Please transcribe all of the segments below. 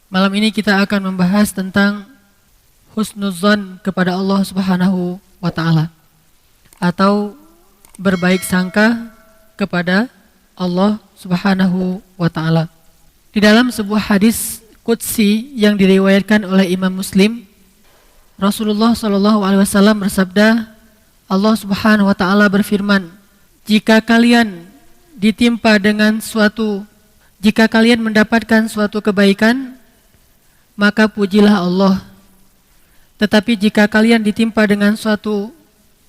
Malam ini kita akan membahas tentang husnuzan kepada Allah Subhanahu wa taala atau berbaik sangka kepada Allah Subhanahu wa taala. Di dalam sebuah hadis qudsi yang diriwayatkan oleh Imam Muslim, Rasulullah sallallahu alaihi wasallam bersabda, Allah Subhanahu wa taala berfirman, jika kalian mendapatkan suatu kebaikan, maka pujilah Allah. Tetapi jika kalian ditimpa dengan suatu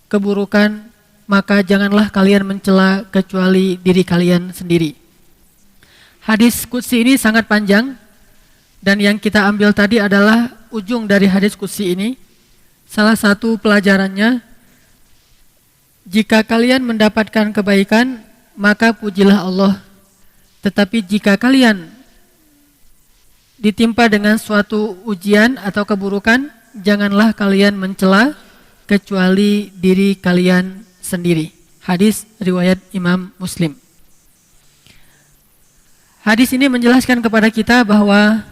keburukan, maka janganlah kalian mencela kecuali diri kalian sendiri. Hadis qudsi ini sangat panjang, dan yang kita ambil tadi adalah ujung dari hadis qudsi ini. Salah satu pelajarannya, jika kalian mendapatkan kebaikan, maka pujilah Allah. Tetapi jika kalian ditimpa dengan suatu ujian atau keburukan, janganlah kalian mencela kecuali diri kalian sendiri. Hadis riwayat Imam Muslim. Hadis ini menjelaskan kepada kita bahwa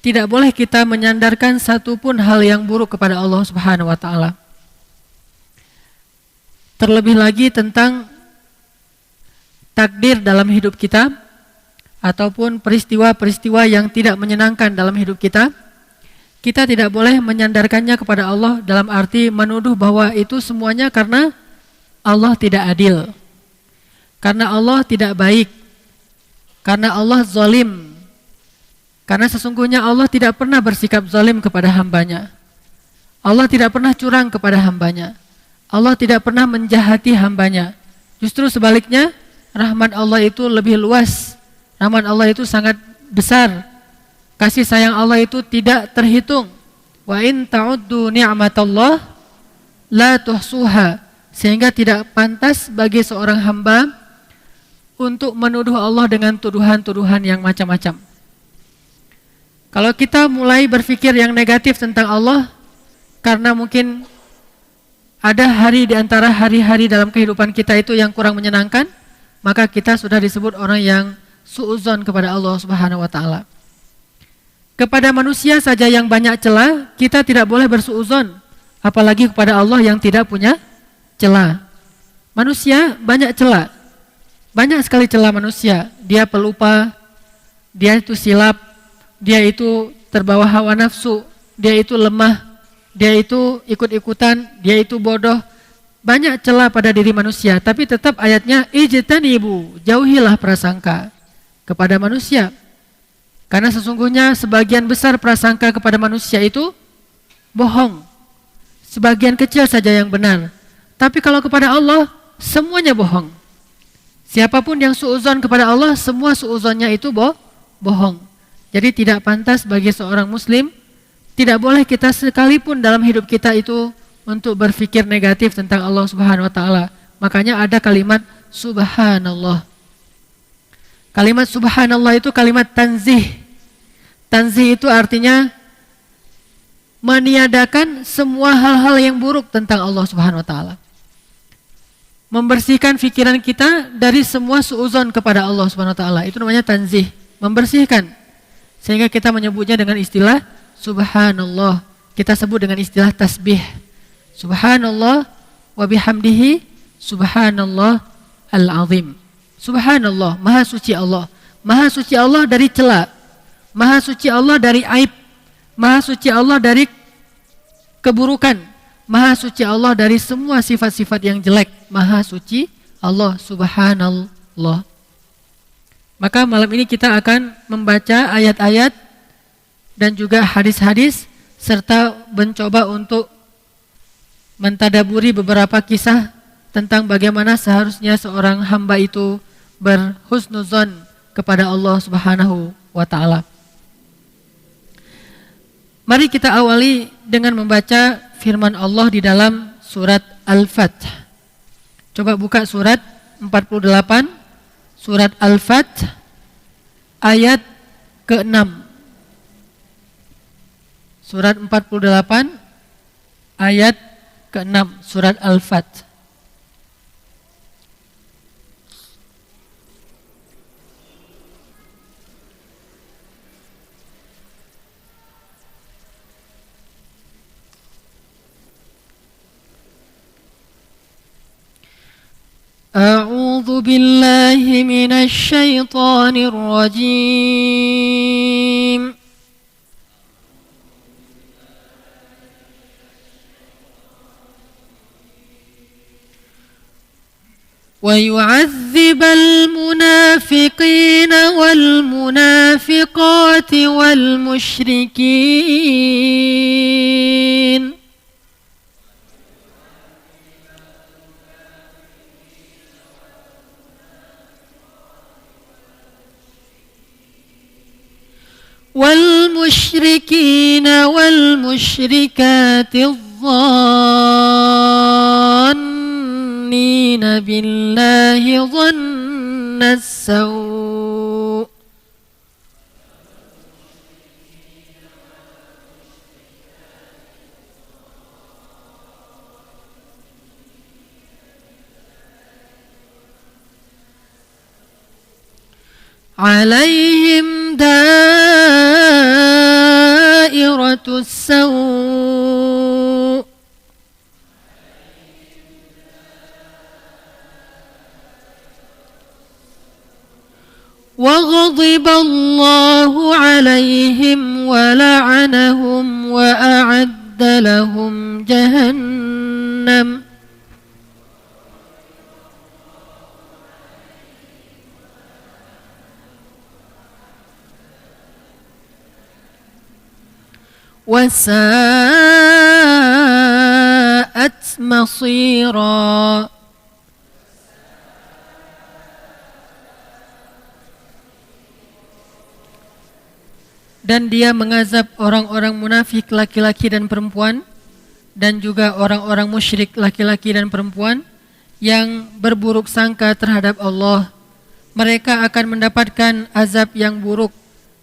tidak boleh kita menyandarkan satupun hal yang buruk kepada Allah Subhanahu wa taala. Terlebih lagi tentang takdir dalam hidup kita ataupun peristiwa-peristiwa yang tidak menyenangkan dalam hidup kita, kita tidak boleh menyandarkannya kepada Allah dalam arti menuduh bahwa itu semuanya karena Allah tidak adil, karena Allah tidak baik, karena Allah zalim. Karena sesungguhnya Allah tidak pernah bersikap zalim kepada hambanya. Allah tidak pernah curang kepada hambanya. Allah tidak pernah menjahati hambanya. Justru sebaliknya, rahmat Allah itu lebih luas. Rahmat Allah itu sangat besar. Kasih sayang Allah itu tidak terhitung. Wa in ta'uddu ni'matallah la tuhsuha. Sehingga tidak pantas bagi seorang hamba untuk menuduh Allah dengan tuduhan-tuduhan yang macam-macam. Kalau kita mulai berpikir yang negatif tentang Allah, karena mungkin ada hari di antara hari-hari dalam kehidupan kita itu yang kurang menyenangkan, maka kita sudah disebut orang yang suudzon kepada Allah Subhanahu wa taala. Kepada manusia saja yang banyak celah, kita tidak boleh bersuudzon, apalagi kepada Allah yang tidak punya celah. Manusia banyak celah. Banyak sekali celah manusia. Dia pelupa, dia itu silap, dia itu terbawa hawa nafsu, dia itu lemah, dia itu ikut-ikutan, dia itu bodoh. Banyak celah pada diri manusia, tapi tetap ayatnya ijtanibu, jauhilah prasangka kepada manusia. Karena sesungguhnya sebagian besar prasangka kepada manusia itu bohong. Sebagian kecil saja yang benar. Tapi kalau kepada Allah, semuanya bohong. Siapapun yang suudzon kepada Allah, semua suudzonnya itu bohong. Jadi tidak pantas bagi seorang muslim, tidak boleh kita sekalipun dalam hidup kita itu untuk berpikir negatif tentang Allah Subhanahu wa taala. Makanya ada kalimat subhanallah. Kalimat subhanallah itu kalimat tanzih. Tanzih itu artinya meniadakan semua hal-hal yang buruk tentang Allah Subhanahu wa taala. Membersihkan pikiran kita dari semua suudzon kepada Allah Subhanahu wa taala. Itu namanya tanzih, membersihkan. Sehingga kita menyebutnya dengan istilah subhanallah. Kita sebut dengan istilah tasbih. Subhanallah wa bihamdihi subhanallah al-azim. Subhanallah, maha suci Allah. Maha suci Allah dari cela. Maha suci Allah dari aib. Maha suci Allah dari keburukan. Maha suci Allah dari semua sifat-sifat yang jelek. Maha suci Allah subhanallah. Maka malam ini kita akan membaca ayat-ayat dan juga hadis-hadis serta mencoba untuk mentadaburi beberapa kisah tentang bagaimana seharusnya seorang hamba itu berhusnuzon kepada Allah Subhanahu wa taala. Mari kita awali dengan membaca firman Allah di dalam surat Al-Fath. Coba buka surat 48, surat Al-Fath ayat ke-6. Surat 48 ayat ke-6, surat Al-Fath. أعوذ بالله من الشيطان الرجيم ويعذب المنافقين والمنافقات والمشركين والمشركين والمشركات الظانين بالله ظن السوء عليهم دائرة السوء وغضب الله عليهم ولعنهم وأعد لهم جهنم وساءت مصيرا. Dan dia mengazab orang-orang munafik laki-laki dan perempuan, dan juga orang-orang musyrik laki-laki dan perempuan yang berburuk sangka terhadap Allah. Mereka akan mendapatkan azab yang buruk,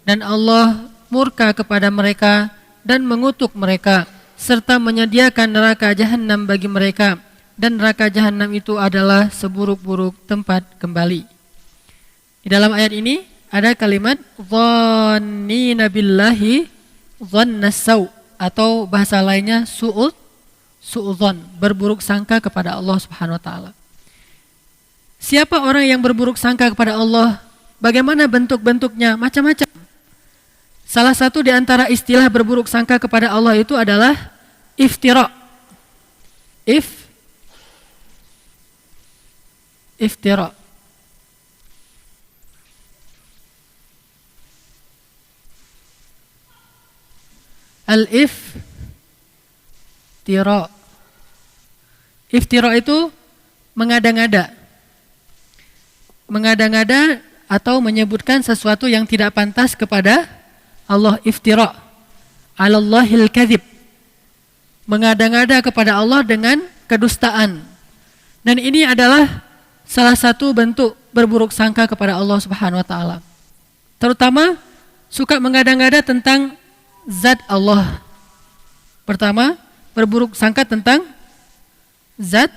dan Allah murka kepada mereka dan mengutuk mereka, serta menyediakan neraka jahanam bagi mereka, dan neraka jahanam itu adalah seburuk-buruk tempat kembali. Di dalam ayat ini ada kalimat dhannina billahi dhannas sau, atau bahasa lainnya su'udzon, berburuk sangka kepada Allah Subhanahu wa taala. Siapa orang yang berburuk sangka kepada Allah? Bagaimana bentuk-bentuknya? Macam-macam. Salah satu di antara istilah berburuk sangka kepada Allah itu adalah iftira. Iftira. Al-iftira. Iftira itu mengada-ngada. Mengada-ngada atau menyebutkan sesuatu yang tidak pantas kepada Allah. Iftira 'alallahil kadzib, mengada-ngada kepada Allah dengan kedustaan. Dan ini adalah salah satu bentuk berburuk sangka kepada Allah Subhanahu wa taala. Terutama suka mengada-ngada tentang zat Allah. Pertama, berburuk sangka tentang zat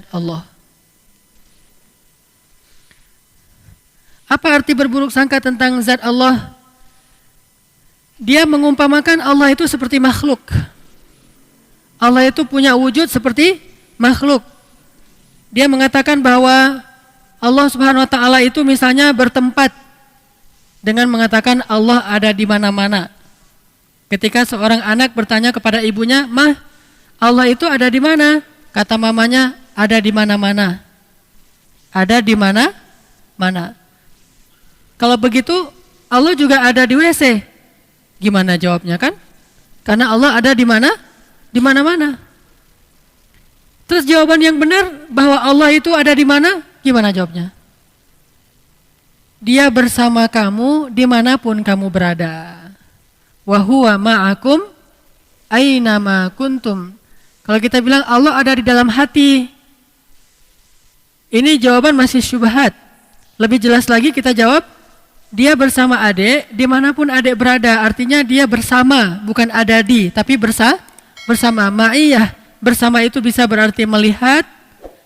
Allah. Apa arti berburuk sangka tentang zat Allah? Dia mengumpamakan Allah itu seperti makhluk. Allah itu punya wujud seperti makhluk. Dia mengatakan bahwa Allah Subhanahu wa taala itu misalnya bertempat dengan mengatakan Allah ada di mana-mana. Ketika seorang anak bertanya kepada ibunya, "Mah, Allah itu ada di mana?" Kata mamanya, "Ada di mana-mana." Ada di mana-mana. Kalau begitu, Allah juga ada di WC. Gimana jawabnya kan? Karena Allah ada di mana? Di mana-mana. Terus jawaban yang benar bahwa Allah itu ada di mana? Gimana jawabnya? Dia bersama kamu dimanapun kamu berada. Wa huwa ma'akum aynama kuntum. Kalau kita bilang Allah ada di dalam hati, ini jawaban masih syubhat. Lebih jelas lagi kita jawab, dia bersama adik dimanapun adik berada. Artinya dia bersama, bukan ada di, tapi bersama. Ma'iyah, bersama itu bisa berarti melihat,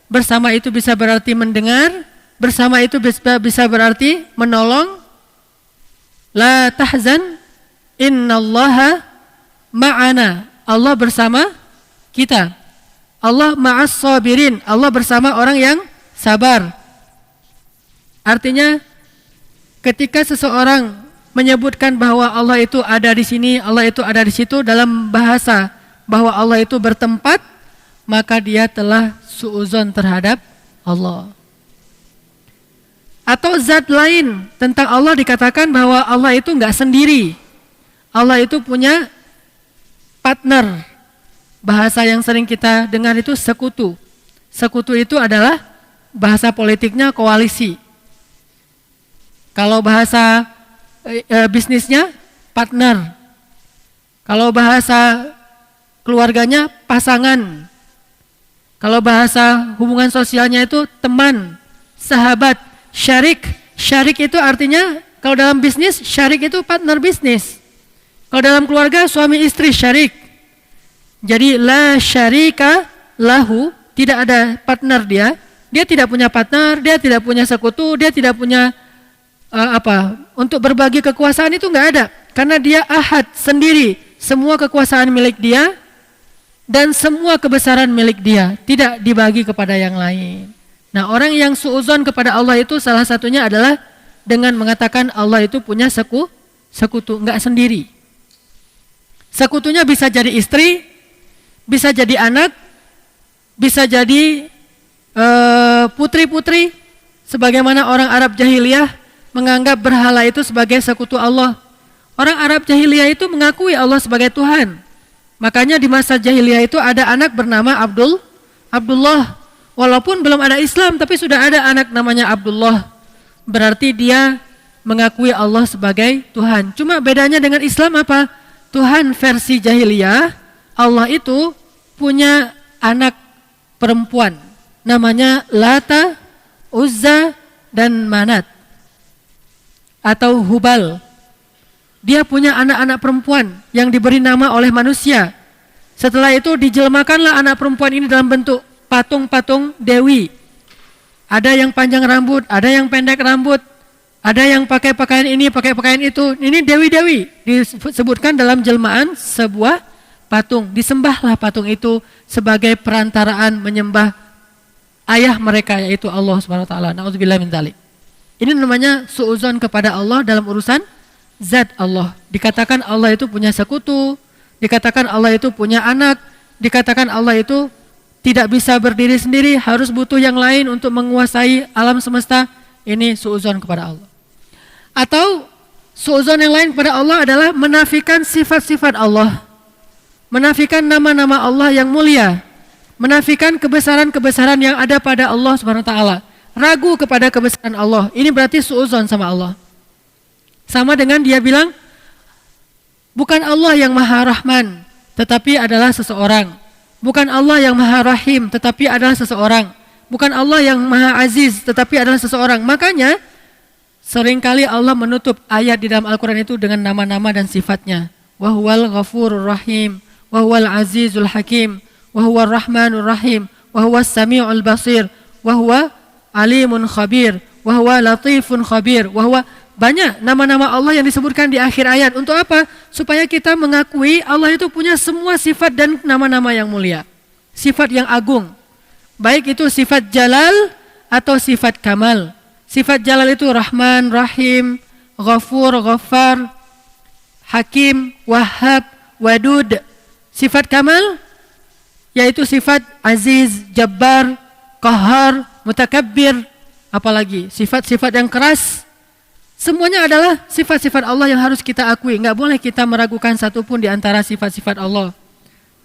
bersama itu bisa berarti mendengar, bersama itu bisa berarti menolong. La tahzan innallaha ma'ana. Allah bersama kita. Allah ma'as sabirin. Allah bersama orang yang sabar. Artinya ketika seseorang menyebutkan bahwa Allah itu ada di sini, Allah itu ada di situ dalam bahasa bahwa Allah itu bertempat, maka dia telah suudzon terhadap Allah. Atau zat lain tentang Allah dikatakan bahwa Allah itu enggak sendiri. Allah itu punya partner. Bahasa yang sering kita dengar itu sekutu. Sekutu itu adalah bahasa politiknya koalisi. Kalau bahasa bisnisnya partner. Kalau bahasa keluarganya pasangan. Kalau bahasa hubungan sosialnya itu teman, sahabat, syarik. Syarik itu artinya kalau dalam bisnis, syarik itu partner bisnis. Kalau dalam keluarga, suami istri syarik. Jadi la syarika lahu, tidak ada partner dia. Dia tidak punya partner, dia tidak punya sekutu, dia tidak punya untuk berbagi kekuasaan itu enggak ada. Karena dia ahad, sendiri. Semua kekuasaan milik dia dan semua kebesaran milik dia, tidak dibagi kepada yang lain. Nah, orang yang suudzon kepada Allah itu salah satunya adalah dengan mengatakan Allah itu punya sekutu, enggak sendiri. Sekutunya bisa jadi istri, bisa jadi anak, bisa jadi putri-putri, sebagaimana orang Arab jahiliyah menganggap berhala itu sebagai sekutu Allah. Orang Arab jahiliyah itu mengakui Allah sebagai Tuhan. Makanya di masa jahiliyah itu ada anak bernama Abdullah. Walaupun belum ada Islam, tapi sudah ada anak namanya Abdullah. Berarti dia mengakui Allah sebagai Tuhan. Cuma bedanya dengan Islam apa? Tuhan versi jahiliyah, Allah itu punya anak perempuan. Namanya Lata, Uzza, dan Manat. Atau Hubal. Dia punya anak-anak perempuan yang diberi nama oleh manusia. Setelah itu dijelmakanlah anak perempuan ini dalam bentuk patung-patung dewi. Ada yang panjang rambut, ada yang pendek rambut, ada yang pakai pakaian ini, pakai pakaian itu. Ini dewi-dewi disebutkan dalam jelmaan sebuah patung. Disembahlah patung itu sebagai perantaraan menyembah ayah mereka, yaitu Allah Subhanahu wa taala. Nauzubillah min dzalik. Ini namanya suudzon kepada Allah dalam urusan zat Allah. Dikatakan Allah itu punya sekutu, dikatakan Allah itu punya anak, dikatakan Allah itu tidak bisa berdiri sendiri, harus butuh yang lain untuk menguasai alam semesta. Ini suudzon kepada Allah. Atau suudzon yang lain kepada Allah adalah menafikan sifat-sifat Allah, menafikan nama-nama Allah yang mulia, menafikan kebesaran-kebesaran yang ada pada Allah Subhanahu wa taala. Ragu kepada kebesaran Allah. Ini berarti suudzon sama Allah. Sama dengan dia bilang, bukan Allah yang Maha Rahman, tetapi adalah seseorang. Bukan Allah yang Maha Rahim, tetapi adalah seseorang. Bukan Allah yang Maha Aziz, tetapi adalah seseorang. Makanya, seringkali Allah menutup ayat di dalam Al-Quran itu dengan nama-nama dan sifatnya. Wahuwal ghafurur rahim, wahuwal azizul hakim, wahuwal rahmanur rahim, wahuwas sami'ul basir, wahuwa alimun khabir, wahuwa latifun khabir, wahuwa. Banyak nama-nama Allah yang disebutkan di akhir ayat. Untuk apa? Supaya kita mengakui Allah itu punya semua sifat dan nama-nama yang mulia, sifat yang agung. Baik itu sifat jalal atau sifat kamal. Sifat jalal itu Rahman, Rahim, Ghafur, Ghaffar, Hakim, Wahhab, Wadud. Sifat kamal yaitu sifat Aziz, Jabbar, Qahar, Mutakabbir. Apalagi sifat-sifat yang keras. Semuanya adalah sifat-sifat Allah yang harus kita akui. Enggak boleh kita meragukan satupun di antara sifat-sifat Allah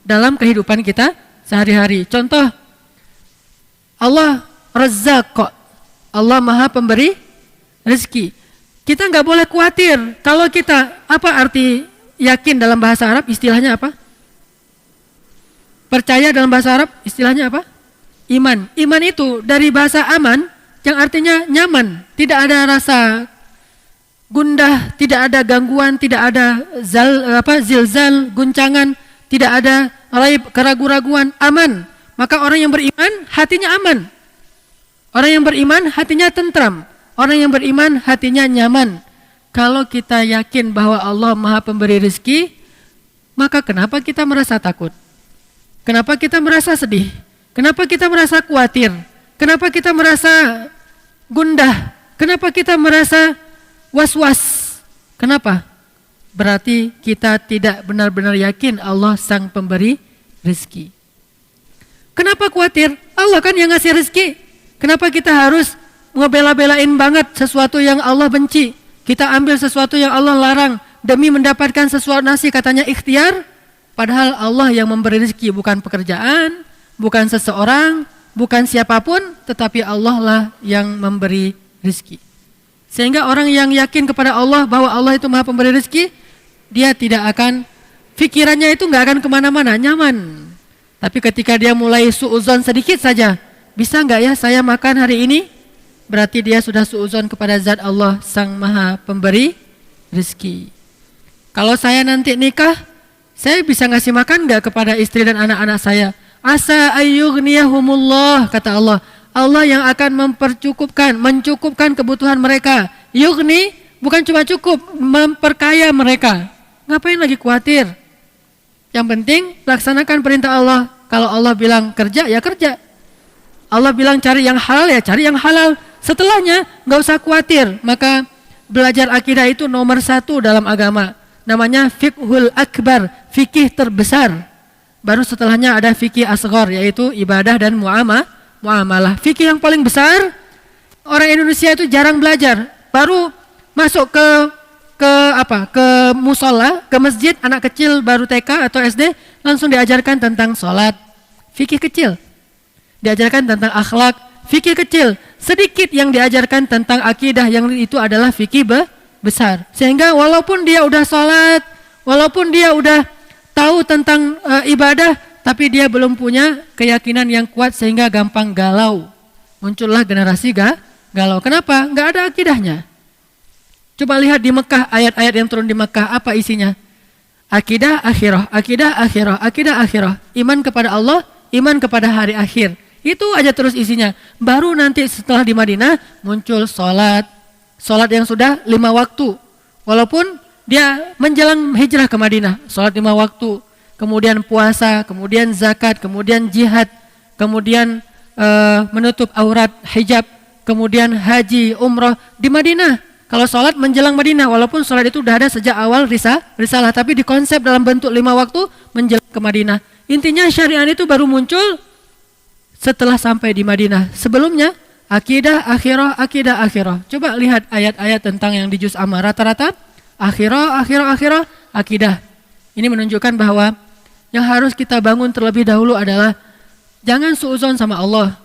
dalam kehidupan kita sehari-hari. Contoh, Allah Razzaq, Allah Maha Pemberi rezeki. Kita enggak boleh khawatir kalau kita, apa arti yakin dalam bahasa Arab? Istilahnya apa? Percaya dalam bahasa Arab istilahnya apa? Iman. Iman itu dari bahasa aman yang artinya nyaman, tidak ada rasa gundah, tidak ada gangguan, tidak ada zilzal, guncangan, tidak ada raib, keraguan-raguan, aman. Maka orang yang beriman hatinya aman. Orang yang beriman hatinya tentram. Orang yang beriman hatinya nyaman. Kalau kita yakin bahwa Allah Maha Pemberi rezeki, maka kenapa kita merasa takut? Kenapa kita merasa sedih? Kenapa kita merasa khawatir? Kenapa kita merasa gundah? Kenapa kita merasa was-was? Kenapa? Berarti kita tidak benar-benar yakin Allah sang pemberi rezeki. Kenapa khawatir? Allah kan yang ngasih rezeki. Kenapa kita harus ngebela-belain banget sesuatu yang Allah benci? Kita ambil sesuatu yang Allah larang demi mendapatkan sesuatu nasi, katanya ikhtiar. Padahal Allah yang memberi rezeki, bukan pekerjaan, bukan seseorang, bukan siapapun, tetapi Allah lah yang memberi rezeki. Sehingga orang yang yakin kepada Allah bahwa Allah itu Maha Pemberi rezeki, dia tidak akan, pikirannya itu nggak akan kemana-mana, nyaman. Tapi ketika dia mulai suuzon sedikit saja, bisa nggak ya saya makan hari ini? Berarti dia sudah suuzon kepada zat Allah sang Maha Pemberi rezeki. Kalau saya nanti nikah, saya bisa ngasih makan nggak kepada istri dan anak-anak saya? Asa ayyughniyahumullah, kata Allah. Allah yang akan mencukupkan kebutuhan mereka. Yughni bukan cuma cukup, memperkaya mereka. Ngapain lagi khawatir? Yang penting laksanakan perintah Allah. Kalau Allah bilang kerja, ya kerja. Allah bilang cari yang halal, ya cari yang halal. Setelahnya nggak usah khawatir. Maka belajar akidah itu nomor 1 dalam agama. Namanya fiqhul akbar, fikih terbesar. Baru setelahnya ada fikih asghar, yaitu ibadah dan muamalah. Fikih yang paling besar, orang Indonesia itu jarang belajar. Baru masuk ke musola, ke masjid, anak kecil baru TK atau SD langsung diajarkan tentang sholat, fikih kecil. Diajarkan tentang akhlak, fikih kecil. Sedikit yang diajarkan tentang akidah, yang itu adalah fikih besar. Sehingga walaupun dia udah sholat, walaupun dia udah tahu tentang ibadah, tapi dia belum punya keyakinan yang kuat sehingga gampang galau. Muncullah generasi galau. Kenapa? Nggak ada akidahnya. Coba lihat di Mekah, ayat-ayat yang turun di Mekah, apa isinya? Akidah akhirah, akidah akhirah, akidah akhirah. Iman kepada Allah, iman kepada hari akhir. Itu aja terus isinya. Baru nanti setelah di Madinah muncul sholat yang sudah 5 waktu. Walaupun dia menjelang hijrah ke Madinah, sholat 5 waktu, kemudian puasa, kemudian zakat, kemudian jihad, kemudian menutup aurat, hijab, kemudian haji, umrah di Madinah. Kalau sholat menjelang Madinah, walaupun sholat itu sudah ada sejak awal risalah, tapi dikonsep dalam bentuk 5 waktu menjelang ke Madinah. Intinya syariat itu baru muncul setelah sampai di Madinah. Sebelumnya akidah akhirah, akidah akhirah. Coba lihat ayat-ayat tentang yang di juz amma, rata-rata akhirah, akidah. Ini menunjukkan bahwa yang harus kita bangun terlebih dahulu adalah jangan suuzon sama Allah.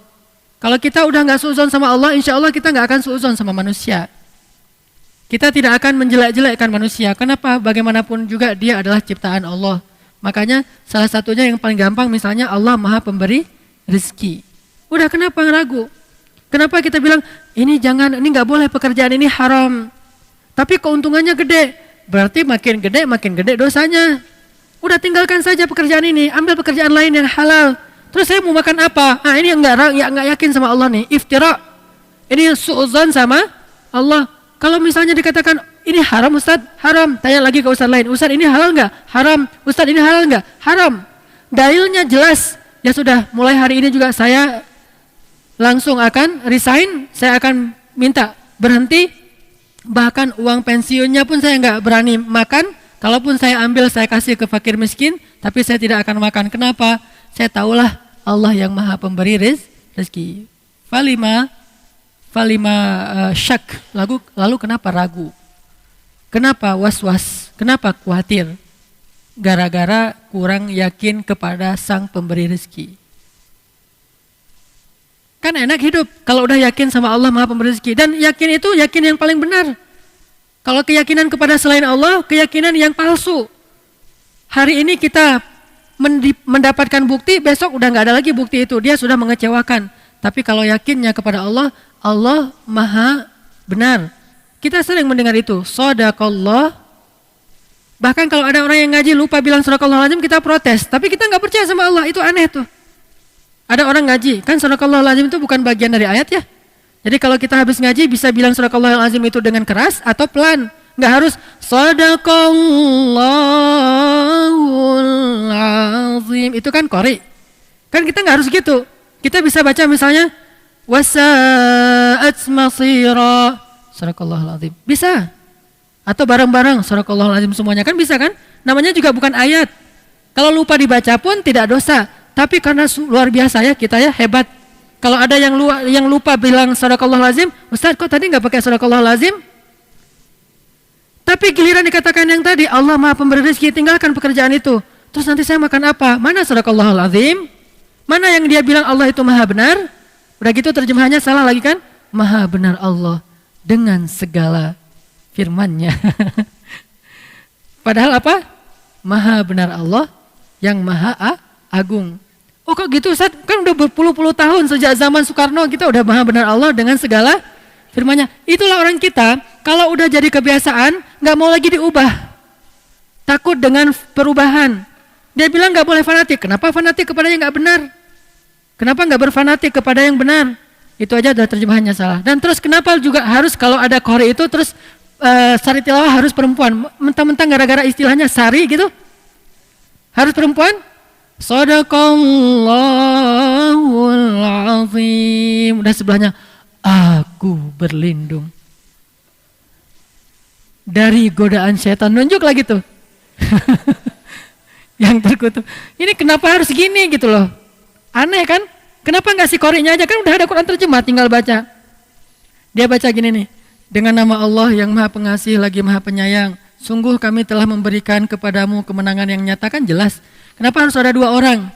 Kalau kita udah nggak suuzon sama Allah, insya Allah kita nggak akan suuzon sama manusia. Kita tidak akan menjelek-jelekkan manusia. Kenapa? Bagaimanapun juga dia adalah ciptaan Allah. Makanya salah satunya yang paling gampang, misalnya Allah Maha Pemberi rezeki. Udah, kenapa ragu? Kenapa kita bilang ini jangan, ini nggak boleh, pekerjaan ini haram. Tapi keuntungannya gede, berarti makin gede dosanya. Udah, tinggalkan saja pekerjaan ini, ambil pekerjaan lain yang halal. Terus saya mau makan apa? Ini enggak yakin sama Allah nih, iftira. Ini suudzon sama Allah. Kalau misalnya dikatakan ini haram Ustaz, haram. Tanya lagi ke Ustaz lain, Ustaz ini halal enggak? Haram. Ustaz ini halal enggak? Haram. Dalilnya jelas. Ya sudah, mulai hari ini juga saya langsung akan resign, saya akan minta berhenti. Bahkan uang pensiunnya pun saya enggak berani makan. Kalaupun saya ambil, saya kasih ke fakir miskin, tapi saya tidak akan makan. Kenapa? Saya tahulah Allah yang Maha Pemberi rezeki. Falima syak. Lalu kenapa ragu? Kenapa was-was? Kenapa khawatir? Gara-gara kurang yakin kepada Sang Pemberi rezeki. Kan enak hidup kalau udah yakin sama Allah Maha Pemberi rezeki. Dan yakin itu yakin yang paling benar. Kalau keyakinan kepada selain Allah, keyakinan yang palsu. Hari ini kita mendapatkan bukti, besok udah nggak ada lagi bukti itu. Dia sudah mengecewakan. Tapi kalau yakinnya kepada Allah, Allah Maha benar. Kita sering mendengar itu, shadaqallah. Bahkan kalau ada orang yang ngaji lupa bilang shadaqallahul-azim, kita protes. Tapi kita nggak percaya sama Allah, itu aneh tuh. Ada orang ngaji, kan shadaqallahul-azim itu bukan bagian dari ayat ya. Jadi kalau kita habis ngaji bisa bilang shadaqallahul-azim itu dengan keras atau pelan. Nggak harus shadaqallahul-azim. Itu kan qori. Kan kita nggak harus gitu. Kita bisa baca misalnya wasa'at masira. Sadaqallahul azim. Bisa. Atau bareng-bareng sadaqallahul azim semuanya kan bisa kan? Namanya juga bukan ayat. Kalau lupa dibaca pun tidak dosa. Tapi karena luar biasa ya kita ya, hebat. Kalau ada yang lupa bilang sadaqallahul azim, Ustaz kok tadi nggak pakai sadaqallahul azim? Tapi giliran dikatakan yang tadi, Allah Maha Pemberi rezeki, tinggalkan pekerjaan itu. Terus nanti saya makan apa? Mana sadaqallahul azim? Mana yang dia bilang Allah itu Maha benar? Udah gitu terjemahannya salah lagi kan? Maha benar Allah dengan segala firman-Nya. Padahal apa? Maha benar Allah yang Maha Agung. Oh kok gitu Ustaz? Kan udah berpuluh-puluh tahun sejak zaman Soekarno kita udah Maha benar Allah dengan segala firman-Nya. Itulah orang kita, kalau udah jadi kebiasaan, nggak mau lagi diubah. Takut dengan perubahan. Dia bilang nggak boleh fanatik. Kenapa fanatik kepada yang nggak benar? Kenapa nggak berfanatik kepada yang benar? Itu aja udah terjemahannya salah. Dan terus kenapa juga harus kalau ada qori itu terus sari tilawah harus perempuan? Mentang-mentang gara-gara istilahnya sari gitu? Harus perempuan? Shadaqallahul azim. Udah sebelahnya aku berlindung dari godaan setan. Nunjuk lagi tuh. Yang terkutuk. Ini kenapa harus gini gitu loh. Aneh kan? Kenapa nggak si qori'nya aja? Kan udah ada Quran terjemah, tinggal baca. Dia baca gini nih. Dengan nama Allah yang Maha Pengasih lagi Maha Penyayang. Sungguh kami telah memberikan kepadamu kemenangan yang nyata. Kan jelas. Kenapa harus ada dua orang?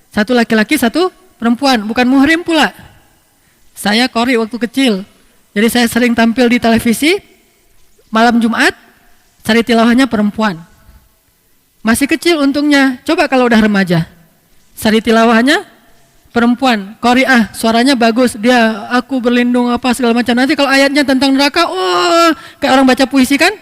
Satu laki-laki, satu perempuan. Bukan muhrim pula. Saya qori waktu kecil. Jadi saya sering tampil di televisi. Malam Jumat, sari tilawahnya perempuan. Masih kecil untungnya. Coba kalau udah remaja. Sari tilawahnya perempuan, qari'ah, suaranya bagus, dia aku berlindung apa segala macam. Nanti kalau ayatnya tentang neraka, oh, kayak orang baca puisi kan?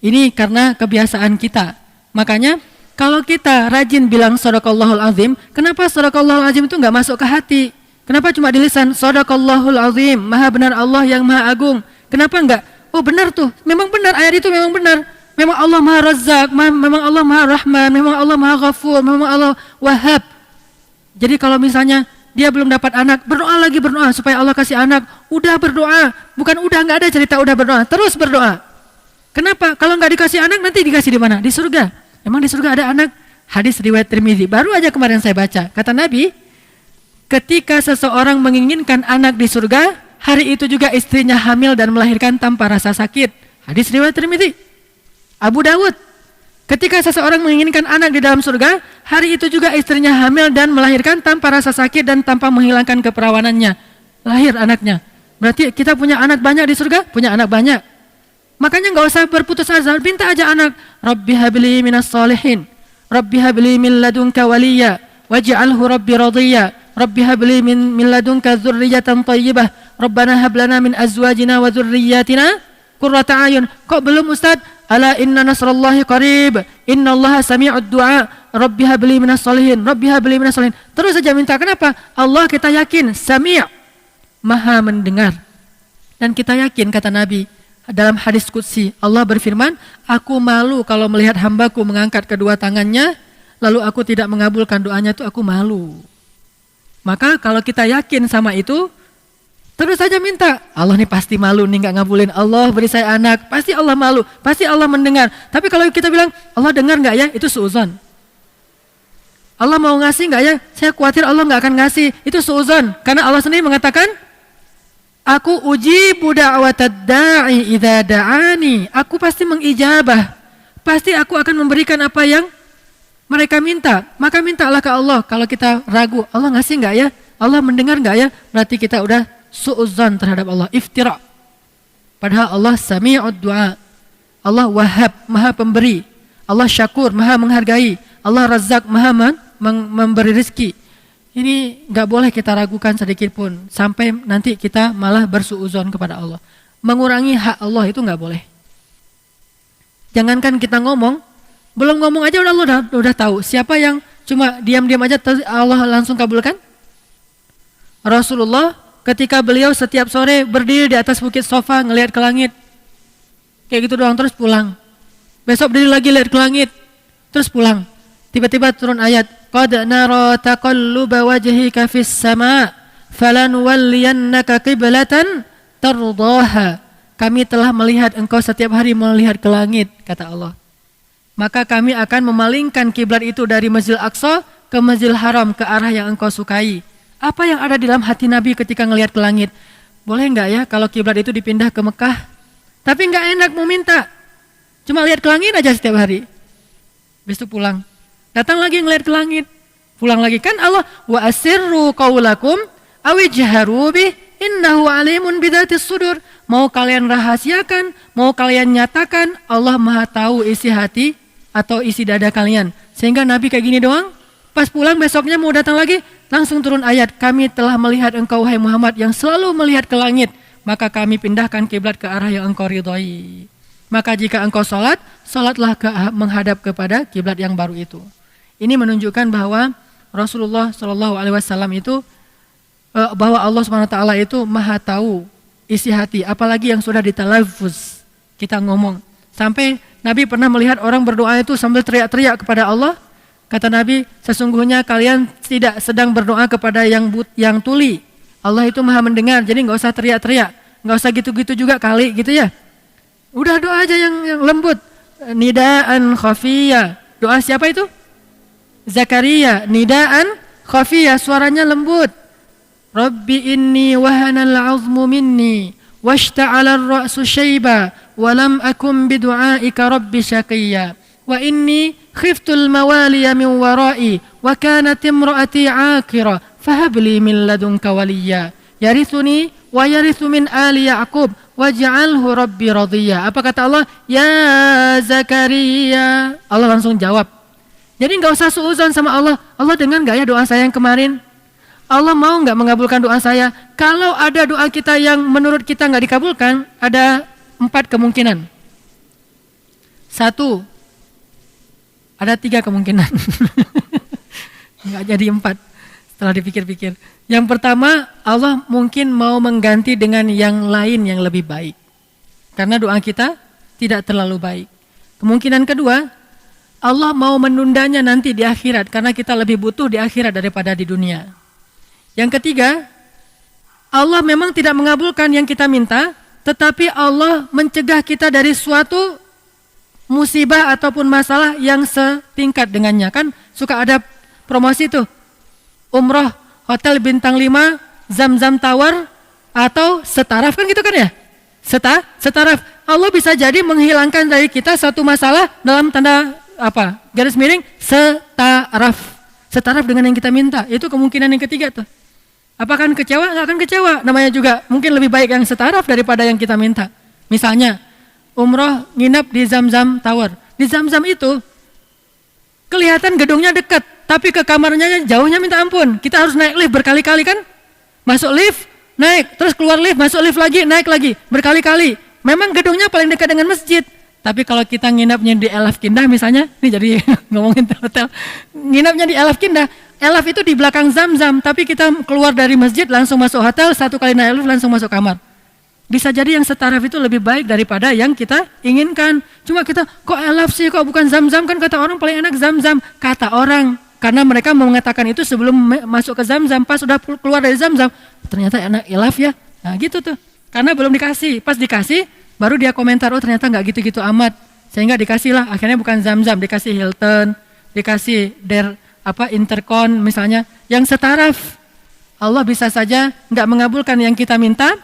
Ini karena kebiasaan kita. Makanya kalau kita rajin bilang shadaqallahul azim, kenapa shadaqallahul azim itu nggak masuk ke hati? Kenapa cuma di lisan? Shadaqallahul azim, Maha benar Allah yang Maha Agung. Kenapa enggak? Oh benar tuh, memang benar ayat itu memang benar. Memang Allah Maha Razzaq, memang Allah Maha Rahman, memang Allah Maha Ghafur, memang Allah Wahhab. Jadi kalau misalnya dia belum dapat anak, berdoa lagi berdoa supaya Allah kasih anak. Udah berdoa, bukan udah nggak ada cerita udah berdoa, terus berdoa. Kenapa? Kalau nggak dikasih anak nanti dikasih di mana? Di surga. Emang di surga ada anak? Hadis riwayat Tirmizi. Baru aja kemarin saya baca. Kata Nabi, ketika seseorang menginginkan anak di surga, hari itu juga istrinya hamil dan melahirkan tanpa rasa sakit. Hadis riwayat Tirmizi. Abu Dawud, ketika seseorang menginginkan anak di dalam surga, hari itu juga istrinya hamil dan melahirkan tanpa rasa sakit dan tanpa menghilangkan keperawanannya. Lahir anaknya. Berarti kita punya anak banyak di surga? Punya anak banyak. Makanya nggak usah berputus asa, minta aja anak. Rabbi habli minas salihin. Rabbi habli min ladunka waliya. Waj'alhu rabbi radiyya. Rabbi habli min ladunka dzurriyyatan thayyibah. Rabbana hab lana min azwajina wa dzurriyyatina qurrata a'yun. Kok belum Ustaz? Ala inna nasrallahi qarib. Innallaha sami'ud du'a. Rabbi habli minas salihin. Rabbi habli minas salihin. Terus saja minta. Kenapa? Allah kita yakin Sami', Maha mendengar. Dan kita yakin kata Nabi dalam hadis qudsi, Allah berfirman, aku malu kalau melihat hambaku mengangkat kedua tangannya lalu aku tidak mengabulkan doanya, itu aku malu. Maka kalau kita yakin sama itu, terus saja minta. Allah nih pasti malu nih nggak ngabulin. Allah beri saya anak, pasti Allah malu, pasti Allah mendengar. Tapi kalau kita bilang Allah dengar nggak ya, itu suuzon. Allah mau ngasih nggak ya? Saya khawatir Allah nggak akan ngasih, itu suuzon. Karena Allah sendiri mengatakan, aku ujibu da'watad da'i idza da'ani. Aku pasti mengijabah. Pasti aku akan memberikan apa yang mereka minta. Maka mintalah ke Allah. Kalau kita ragu, Allah ngasih nggak ya? Allah mendengar nggak ya? Berarti kita udah su'uzan terhadap Allah, iftira. Padahal Allah sami'ud du'a. Allah Wahhab, Maha Pemberi. Allah Syakur, Maha Menghargai. Allah Razzaq, Maha memberi rezeki. Ini nggak boleh kita ragukan sedikit pun sampai nanti kita malah bersu'uzon kepada Allah. Mengurangi hak Allah itu nggak boleh. Jangankan kita ngomong, belum ngomong aja Allah udah tahu. Siapa yang cuma diam-diam aja Allah langsung kabulkan? Rasulullah ketika beliau setiap sore berdiri di atas bukit Sofa ngelihat ke langit. Kayak gitu doang terus pulang. Besok berdiri lagi lihat ke langit, terus pulang. Tiba-tiba turun ayat, qad nara taqalluba wajhika fis sama' falanuwalliyannaka qiblatan tardaha. Kami telah melihat engkau setiap hari melihat ke langit, kata Allah. Maka kami akan memalingkan kiblat itu dari Masjidil Aqsa ke Masjidil Haram, ke arah yang engkau sukai. Apa yang ada di dalam hati Nabi ketika ngelihat ke langit? Boleh enggak ya kalau kiblat itu dipindah ke Mekah? Tapi enggak enak mau minta. Cuma lihat ke langit aja setiap hari. Besok pulang. Datang lagi ngelihat ke langit. Pulang lagi, kan Allah wa asirru qaulakum awijharu bih innahu alimun bidzatis sudur. Mau kalian rahasiakan, mau kalian nyatakan, Allah Maha tahu isi hati atau isi dada kalian. Sehingga Nabi kayak gini doang. Pas pulang besoknya mau datang lagi, langsung turun ayat, kami telah melihat engkau wahai Muhammad yang selalu melihat ke langit, maka kami pindahkan kiblat ke arah yang engkau ridhai. Maka jika engkau sholat, sholatlah menghadap kepada kiblat yang baru itu. Ini menunjukkan bahwa Rasulullah SAW itu bahwa Allah SWT itu maha tahu isi hati, apalagi yang sudah ditalaffuz kita ngomong. Sampai Nabi pernah melihat orang berdoa itu sambil teriak-teriak kepada Allah. Kata Nabi, sesungguhnya kalian tidak sedang berdoa kepada yang tuli. Allah itu maha mendengar, jadi nggak usah teriak-teriak, nggak usah gitu-gitu juga kali, gitu ya. Udah doa aja yang lembut. Nidaan khafiyah. Doa siapa itu? Zakaria. Nidaan khafiyah, suaranya lembut. Rabbi inni wahanal 'azmu minni washta'ala ar-ra'su syaiba wa lam akum bidu'aika rabbi syaqiyya. Wa inni khiftul mawaliya min warai wa kanat imraati 'aqira fahabli min ladunka waliya yarithuni wa yarithu min ali ya'qub waj'alhu rabbi radhiya. Apa kata Allah? Ya Zakaria. Allah langsung jawab. Jadi enggak usah suuzon sama Allah. Allah dengar enggak ya doa saya yang kemarin? Allah mau enggak mengabulkan doa saya? Kalau ada doa kita yang menurut kita enggak dikabulkan, ada 4 kemungkinan. 1, ada 3 kemungkinan. Enggak jadi 4 setelah dipikir-pikir. Yang pertama, Allah mungkin mau mengganti dengan yang lain yang lebih baik. Karena doa kita tidak terlalu baik. Kemungkinan kedua, Allah mau menundanya nanti di akhirat karena kita lebih butuh di akhirat daripada di dunia. Yang ketiga, Allah memang tidak mengabulkan yang kita minta, tetapi Allah mencegah kita dari suatu musibah ataupun masalah yang setingkat dengannya. Kan suka ada promosi tuh, umroh hotel bintang 5, Zam-Zam Tower, atau setaraf, kan gitu kan ya, setaraf. Allah bisa jadi menghilangkan dari kita satu masalah dalam tanda apa, garis miring, setaraf dengan yang kita minta. Itu kemungkinan yang ketiga tuh. Apakah akan kecewa? Nggak akan kecewa, namanya juga mungkin lebih baik yang setaraf daripada yang kita minta. Misalnya umroh nginap di Zam-Zam Tower. Di Zam-Zam itu kelihatan gedungnya dekat, tapi ke kamarnya jauhnya minta ampun. Kita harus naik lift berkali-kali kan? Masuk lift, naik, terus keluar lift, masuk lift lagi, naik lagi, berkali-kali. Memang gedungnya paling dekat dengan masjid. Tapi kalau kita nginapnya di Elaf Kindah misalnya, ini jadi ngomongin hotel, nginapnya di Elaf Kindah, Elaf itu di belakang Zam-Zam, tapi kita keluar dari masjid langsung masuk hotel, 1 kali naik lift langsung masuk kamar. Bisa jadi yang setaraf itu lebih baik daripada yang kita inginkan. Cuma kita, kok Elaf sih, kok bukan Zam-Zam? Kan kata orang paling enak Zam-Zam. Kata orang, karena mereka mau mengatakan itu sebelum masuk ke Zam-Zam. Pas sudah keluar dari Zam-Zam, ternyata enak Elaf ya. Nah gitu tuh, karena belum dikasih. Pas dikasih, baru dia komentar, oh ternyata nggak gitu-gitu amat. Sehingga dikasih lah, akhirnya bukan Zam-Zam, dikasih Hilton, dikasih Intercon misalnya. Yang setaraf, Allah bisa saja nggak mengabulkan yang kita minta,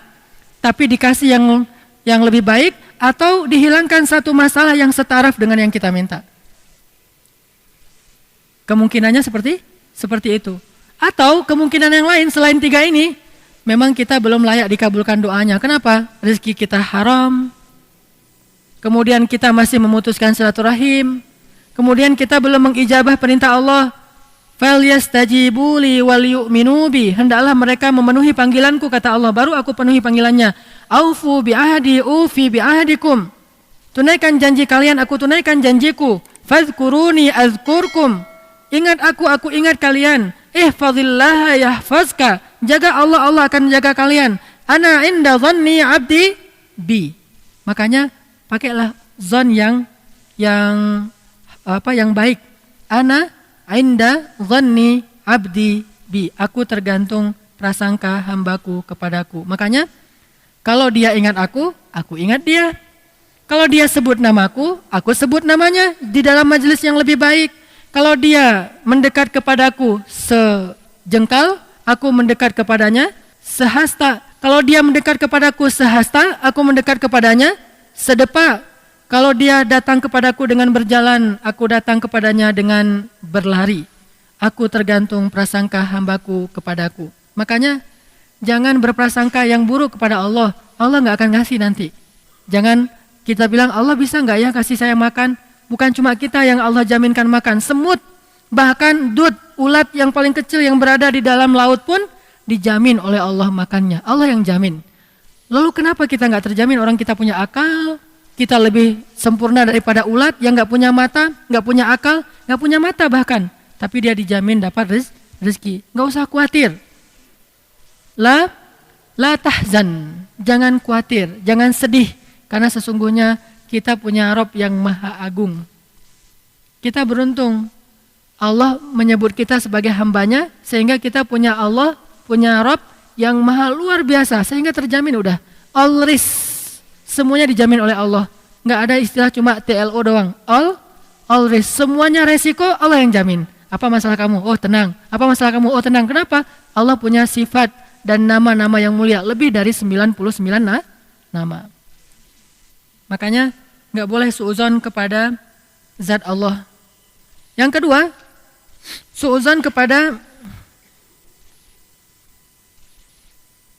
tapi dikasih yang lebih baik, atau dihilangkan satu masalah yang setaraf dengan yang kita minta. Kemungkinannya seperti itu. Atau kemungkinan yang lain selain 3 ini, memang kita belum layak dikabulkan doanya. Kenapa? Rezeki kita haram, kemudian kita masih memutuskan silaturahim, kemudian kita belum mengijabah perintah Allah, falyastajibu li wal yu'minu bi, hendaklah mereka memenuhi panggilanku, kata Allah, baru aku penuhi panggilannya. Aufu bi ahdi ufi bi ahdikum, tunaikan janji kalian, aku tunaikan janjiku. Fadhkuruni azkurkum, ingat aku ingat kalian. Ihfazillaha yahfazka, jaga Allah, Allah akan jaga kalian. Ana inda dhanni abdi bi, makanya pakailah zon yang baik. Ana inda dhanni abdi bi. Aku tergantung prasangka hambaku kepadaku. Makanya kalau dia ingat aku ingat dia. Kalau dia sebut namaku, aku sebut namanya di dalam majelis yang lebih baik. Kalau dia mendekat kepadaku sejengkal, aku mendekat kepadanya sehasta. Kalau dia mendekat kepadaku sehasta, aku mendekat kepadanya sedepa. Kalau dia datang kepadaku dengan berjalan, aku datang kepadanya dengan berlari. Aku tergantung prasangka hambaku kepadaku. Makanya jangan berprasangka yang buruk kepada Allah. Allah nggak akan ngasih nanti. Jangan kita bilang Allah bisa nggak ya kasih saya makan? Bukan cuma kita yang Allah jaminkan makan. Semut, bahkan dut, ulat yang paling kecil yang berada di dalam laut pun dijamin oleh Allah makannya. Allah yang jamin. Lalu kenapa kita nggak terjamin? Orang kita punya akal, kita lebih sempurna daripada ulat yang nggak punya mata, nggak punya akal, nggak punya mata bahkan. Tapi dia dijamin dapat rezeki. Nggak usah khawatir. La tahzan. Jangan khawatir, jangan sedih. Karena sesungguhnya kita punya Rabb yang maha agung. Kita beruntung. Allah menyebut kita sebagai hambanya, sehingga kita punya Allah, punya Rabb yang maha luar biasa, sehingga terjamin udah. All risk, semuanya dijamin oleh Allah. Nggak ada istilah cuma TLO doang. All risk, semuanya resiko Allah yang jamin. Apa masalah kamu? Oh tenang. Apa masalah kamu? Oh tenang. Kenapa? Allah punya sifat dan nama-nama yang mulia, lebih dari 99 nama. Makanya nggak boleh suudzon kepada zat Allah. Yang kedua, suudzon kepada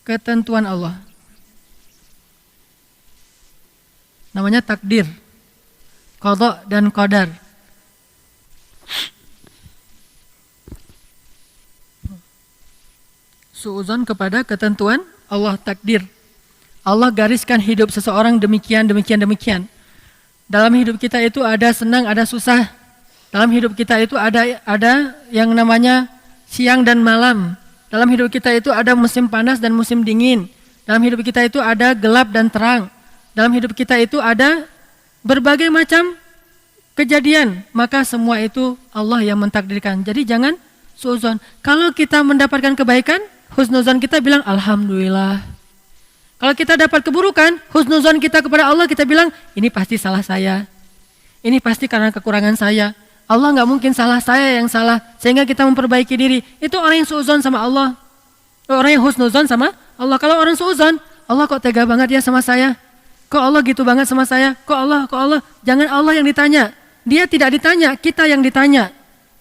ketentuan Allah. Namanya takdir, qadha dan qadar. Suudzon kepada ketentuan Allah, takdir. Allah gariskan hidup seseorang demikian. Dalam hidup kita itu ada senang, ada susah. Dalam hidup kita itu ada yang namanya siang dan malam. Dalam hidup kita itu ada musim panas dan musim dingin. Dalam hidup kita itu ada gelap dan terang. Dalam hidup kita itu ada berbagai macam kejadian. Maka semua itu Allah yang mentakdirkan. Jadi jangan suudzon. Kalau kita mendapatkan kebaikan, husnuzon kita bilang alhamdulillah. Kalau kita dapat keburukan, husnuzon kita kepada Allah, kita bilang, ini pasti salah saya. Ini pasti karena kekurangan saya. Allah nggak mungkin salah, saya yang salah. Sehingga kita memperbaiki diri. Itu orang yang suudzon sama Allah. Orang yang husnuzon sama Allah. Kalau orang suudzon, Allah kok tega banget ya sama saya. Kok Allah gitu banget sama saya. Kok Allah. Jangan Allah yang ditanya. Dia tidak ditanya, kita yang ditanya.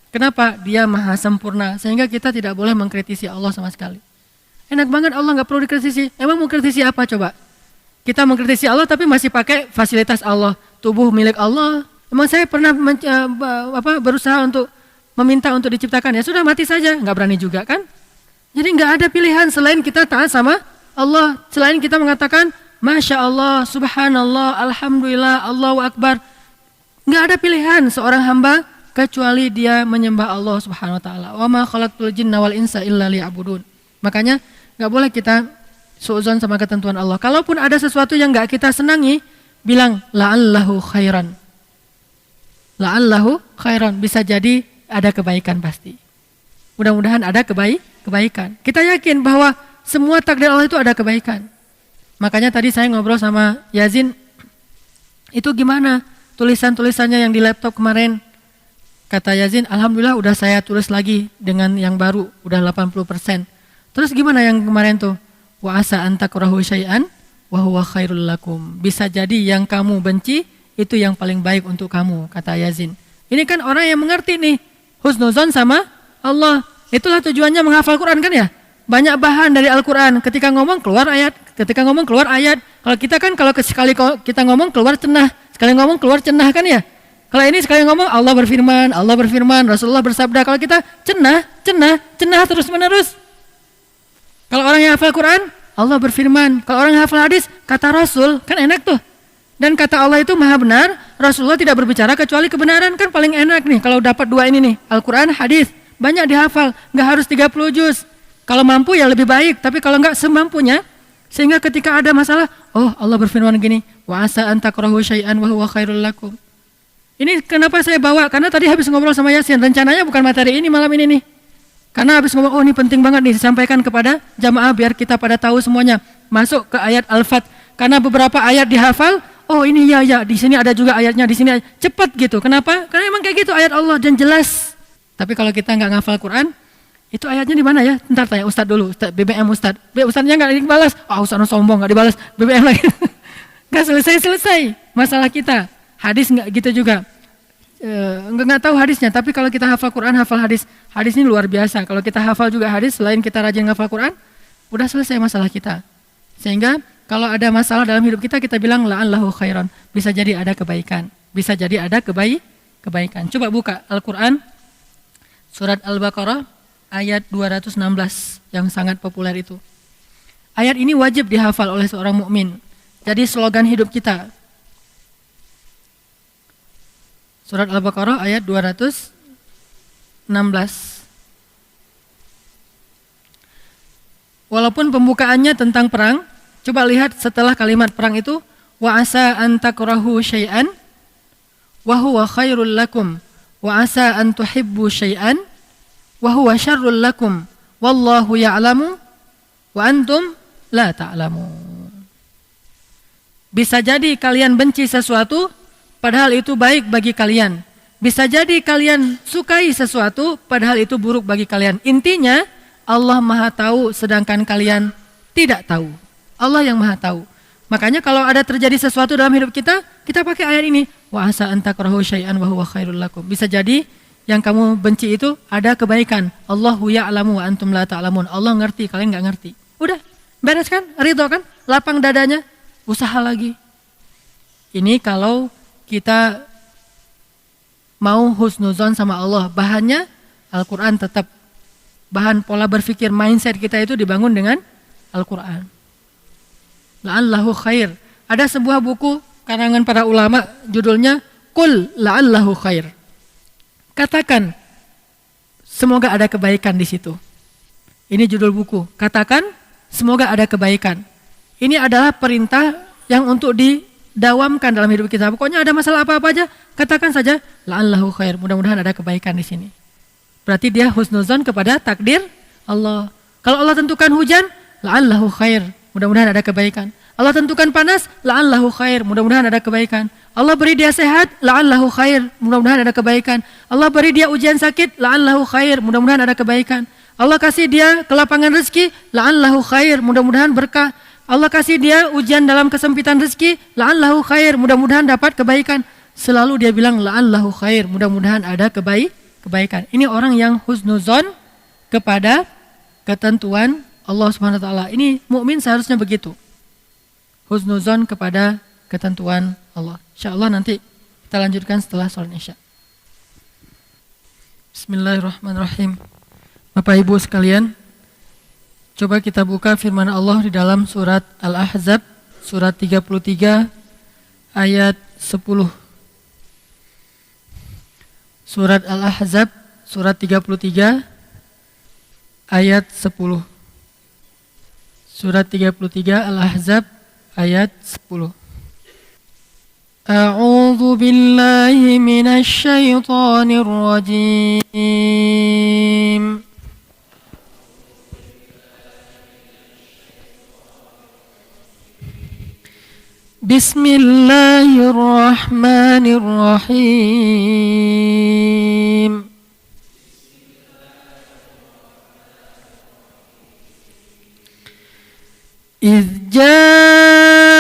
Kenapa? Dia maha sempurna. Sehingga kita tidak boleh mengkritisi Allah sama sekali. Enak banget Allah nggak perlu dikritisi. Emang mau kritisi apa coba? Kita mengkritisi Allah tapi masih pakai fasilitas Allah. Tubuh milik Allah. Emang saya pernah berusaha untuk meminta untuk diciptakan? Ya sudah mati saja. Nggak berani juga kan? Jadi nggak ada pilihan selain kita taat sama Allah. Selain kita mengatakan Masya Allah, Subhanallah, Alhamdulillah, Allahu Akbar. Nggak ada pilihan seorang hamba kecuali dia menyembah Allah Subhanahu Wa Taala. Wa ma khalaqtul jinna wal insa illa liya'budun. Makanya nggak boleh kita suudzon sama ketentuan Allah. Kalaupun ada sesuatu yang nggak kita senangi, bilang la'allahu khairan. La'allahu khairan, bisa jadi ada kebaikan pasti. Mudah-mudahan ada kebaikan. Kita yakin bahwa semua takdir Allah itu ada kebaikan. Makanya tadi saya ngobrol sama Yazin, itu gimana tulisan-tulisannya yang di laptop kemarin? Kata Yazin, alhamdulillah udah saya tulis lagi dengan yang baru, udah 80%. Terus gimana yang kemarin tuh? Wa asa an takrahu syai'an wa huwa khairul lakum. Bisa jadi yang kamu benci itu yang paling baik untuk kamu, kata Yazin. Ini kan orang yang mengerti nih, husnuzon sama Allah. Itulah tujuannya menghafal Quran kan ya? Banyak bahan dari Al-Quran. Ketika ngomong keluar ayat, Kalau kita kan sekali kita ngomong keluar cenah, sekali ngomong keluar cenah kan ya? Kalau ini sekali ngomong Allah berfirman, Rasulullah bersabda. Kalau kita cenah terus menerus. Kalau orang yang hafal Quran, Allah berfirman. Kalau orang yang hafal hadis, kata Rasul, kan enak tuh. Dan kata Allah itu maha benar, Rasulullah tidak berbicara kecuali kebenaran, kan paling enak nih. Kalau dapat dua ini nih, Al-Quran, hadis, banyak dihafal, nggak harus 30 juz. Kalau mampu ya lebih baik, tapi kalau nggak semampunya, sehingga ketika ada masalah, oh Allah berfirman gini, wa asa an takrahu syai'an wa huwa khairul lakum. Ini kenapa saya bawa? Karena tadi habis ngobrol sama Yasin, rencananya bukan materi ini malam ini nih. Karena habis ngomong, oh ini penting banget nih disampaikan kepada jamaah biar kita pada tahu semuanya. Masuk ke ayat Al-Fat. Karena beberapa ayat dihafal, oh ini ya, di sini ada juga ayatnya, di sini cepat gitu. Kenapa? Karena emang kayak gitu ayat Allah dan jelas. Tapi kalau kita nggak ngafal Quran, itu ayatnya di mana ya? Ntar tanya Ustadz dulu, BBM Ustadz. Ustadznya nggak dibalas, Ustadz sombong nggak dibalas, BBM lagi. Nggak selesai masalah kita. Hadis nggak gitu juga. Nggak tahu hadisnya, tapi kalau kita hafal Quran, hafal hadis ini luar biasa. Kalau kita hafal juga hadis, selain kita rajin hafal Quran, udah selesai masalah kita. Sehingga kalau ada masalah dalam hidup kita, kita bilang la'allahu khairan. Bisa jadi ada kebaikan, bisa jadi ada kebaikan. Coba buka Al-Quran, surat Al-Baqarah, ayat 216 yang sangat populer itu. Ayat ini wajib dihafal oleh seorang mukmin. Jadi slogan hidup kita. Surat Al-Baqarah ayat 216. Walaupun pembukaannya tentang perang, coba lihat setelah kalimat perang itu, wa asa an takrahu syai'an wa huwa khairul lakum wa asa an tuhibbu syai'an wa huwa syarrul lakum wallahu ya'lamu wa antum la ta'lamun. Bisa jadi kalian benci sesuatu padahal itu baik bagi kalian. Bisa jadi kalian sukai sesuatu padahal itu buruk bagi kalian. Intinya Allah Maha tahu sedangkan kalian tidak tahu. Allah yang Maha tahu. Makanya kalau ada terjadi sesuatu dalam hidup kita, kita pakai ayat ini. Wa asa an takrahu syai'an wa huwa khairul lakum. Bisa jadi yang kamu benci itu ada kebaikan. Allahu ya'lamu wa antum la ta'lamun. Allah ngerti, kalian enggak ngerti. Udah, beres kan? Ridho kan? Lapang dadanya, usaha lagi. Ini kalau kita mau husnuzon sama Allah, bahannya Al-Quran tetap. Bahan pola berpikir, mindset kita itu dibangun dengan Al-Quran. La'allahu khair. Ada sebuah buku karangan para ulama, judulnya Qul la'allahu khair. Katakan, semoga ada kebaikan di situ. Ini judul buku. Katakan, semoga ada kebaikan. Ini adalah perintah yang untuk didawamkan dalam hidup kita. Pokoknya ada masalah apa-apa aja, katakan saja la'allahu khair. Mudah-mudahan ada kebaikan di sini. Berarti dia husnuzon kepada takdir Allah. Kalau Allah tentukan hujan, la'allahu khair. Mudah-mudahan ada kebaikan. Allah tentukan panas, la'allahu khair. Mudah-mudahan ada kebaikan. Allah beri dia sehat, la'allahu khair. Mudah-mudahan ada kebaikan. Allah beri dia ujian sakit, la'allahu khair. Mudah-mudahan ada kebaikan. Allah kasih dia kelapangan rezeki, la'allahu khair. Mudah-mudahan berkah. Allah kasih dia ujian dalam kesempitan rezeki, la'allahu khair. Mudah-mudahan dapat kebaikan. Selalu dia bilang la'allahu khair. Mudah-mudahan ada kebaikan. Ini orang yang husnuzon kepada ketentuan Allah Subhanahu wa taala. Ini mukmin seharusnya begitu. Husnuzon kepada ketentuan Allah. Insyaallah nanti kita lanjutkan setelah sholat Isya. Bismillahirrahmanirrahim. Bapak Ibu sekalian, coba kita buka firman Allah di dalam surat Al-Ahzab, surat 33 ayat 10. Surat Al-Ahzab, surat 33 ayat 10. Surat 33 Al-Ahzab ayat 10. A'udzu billahi minasy syaithanir rajim. Bismillahirrahmanirrahim. إذ جاءوكم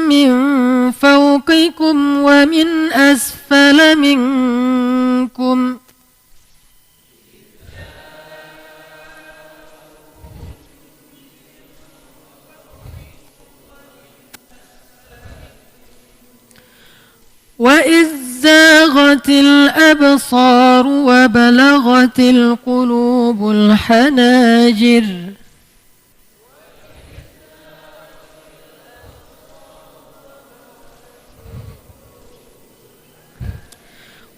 من فوقكم ومن أسفل منكم وإذ زاغت الأبصار وبلغت القلوب الحناجر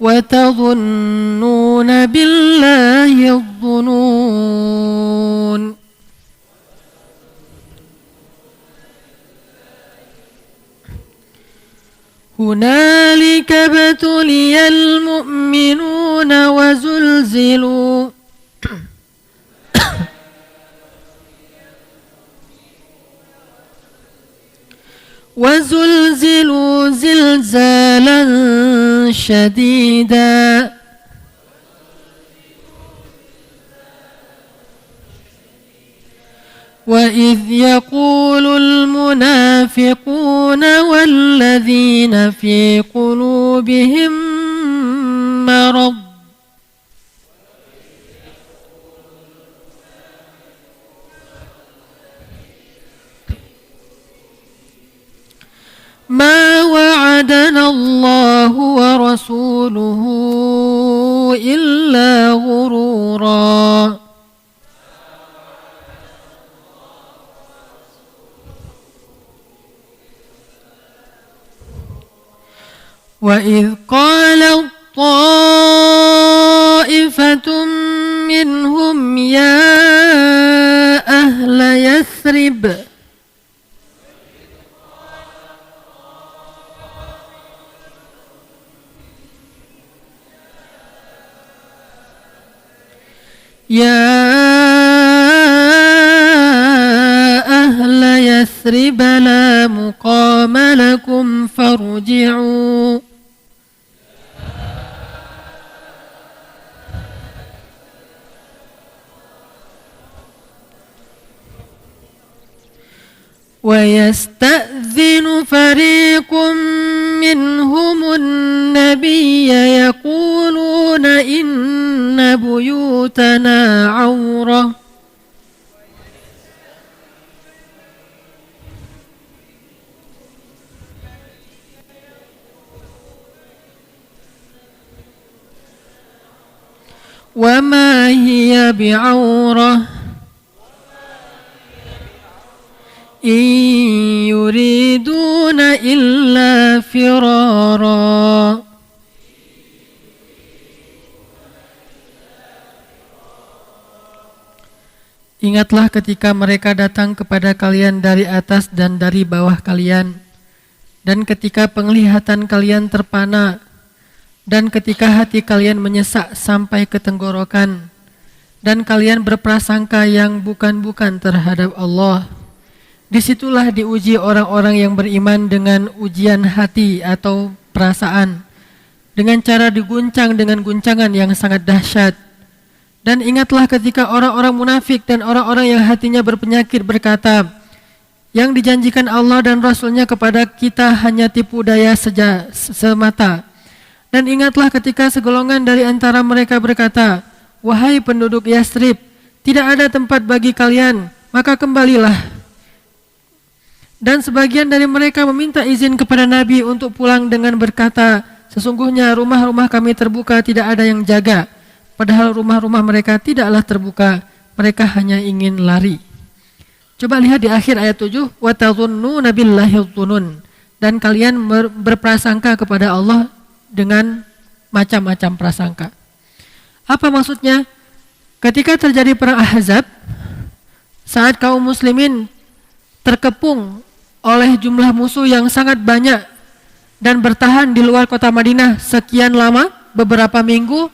وتظنون بالله الظنون هنالك ابتلي المؤمنون وزلزلوا وزلزلوا زلزالا شديدا وإذ يقول المنافقون والذين في قلوبهم مرض ما وعدنا الله ورسوله إلا غرورا وإذ قالت طائفة منهم يا أهل يثرب لا مقام لكم فارجعوا ويستأذن فريق منهم النبي يقولون إن بيوتنا عورة وما هي بعورة إن يريدون إلا فرارا Ingatlah ketika mereka datang kepada kalian dari atas dan dari bawah kalian, dan ketika penglihatan kalian terpana, dan ketika hati kalian menyesak sampai ke tenggorokan, dan kalian berprasangka yang bukan-bukan terhadap Allah. Disitulah diuji orang-orang yang beriman dengan ujian hati atau perasaan, dengan cara diguncang dengan guncangan yang sangat dahsyat. Dan ingatlah ketika orang-orang munafik dan orang-orang yang hatinya berpenyakit berkata, yang dijanjikan Allah dan Rasulnya kepada kita hanya tipu daya semata. Dan ingatlah ketika segolongan dari antara mereka berkata, wahai penduduk Yathrib, tidak ada tempat bagi kalian, maka kembalilah. Dan sebagian dari mereka meminta izin kepada Nabi untuk pulang dengan berkata, sesungguhnya rumah-rumah kami terbuka, tidak ada yang jaga. Padahal rumah-rumah mereka tidaklah terbuka, mereka hanya ingin lari. Coba lihat di akhir ayat 7, wa tazunnuna billahi dhunun, dan kalian berprasangka kepada Allah dengan macam-macam prasangka. Apa maksudnya? Ketika terjadi perang Ahzab, saat kaum muslimin terkepung oleh jumlah musuh yang sangat banyak dan bertahan di luar kota Madinah sekian lama, beberapa minggu,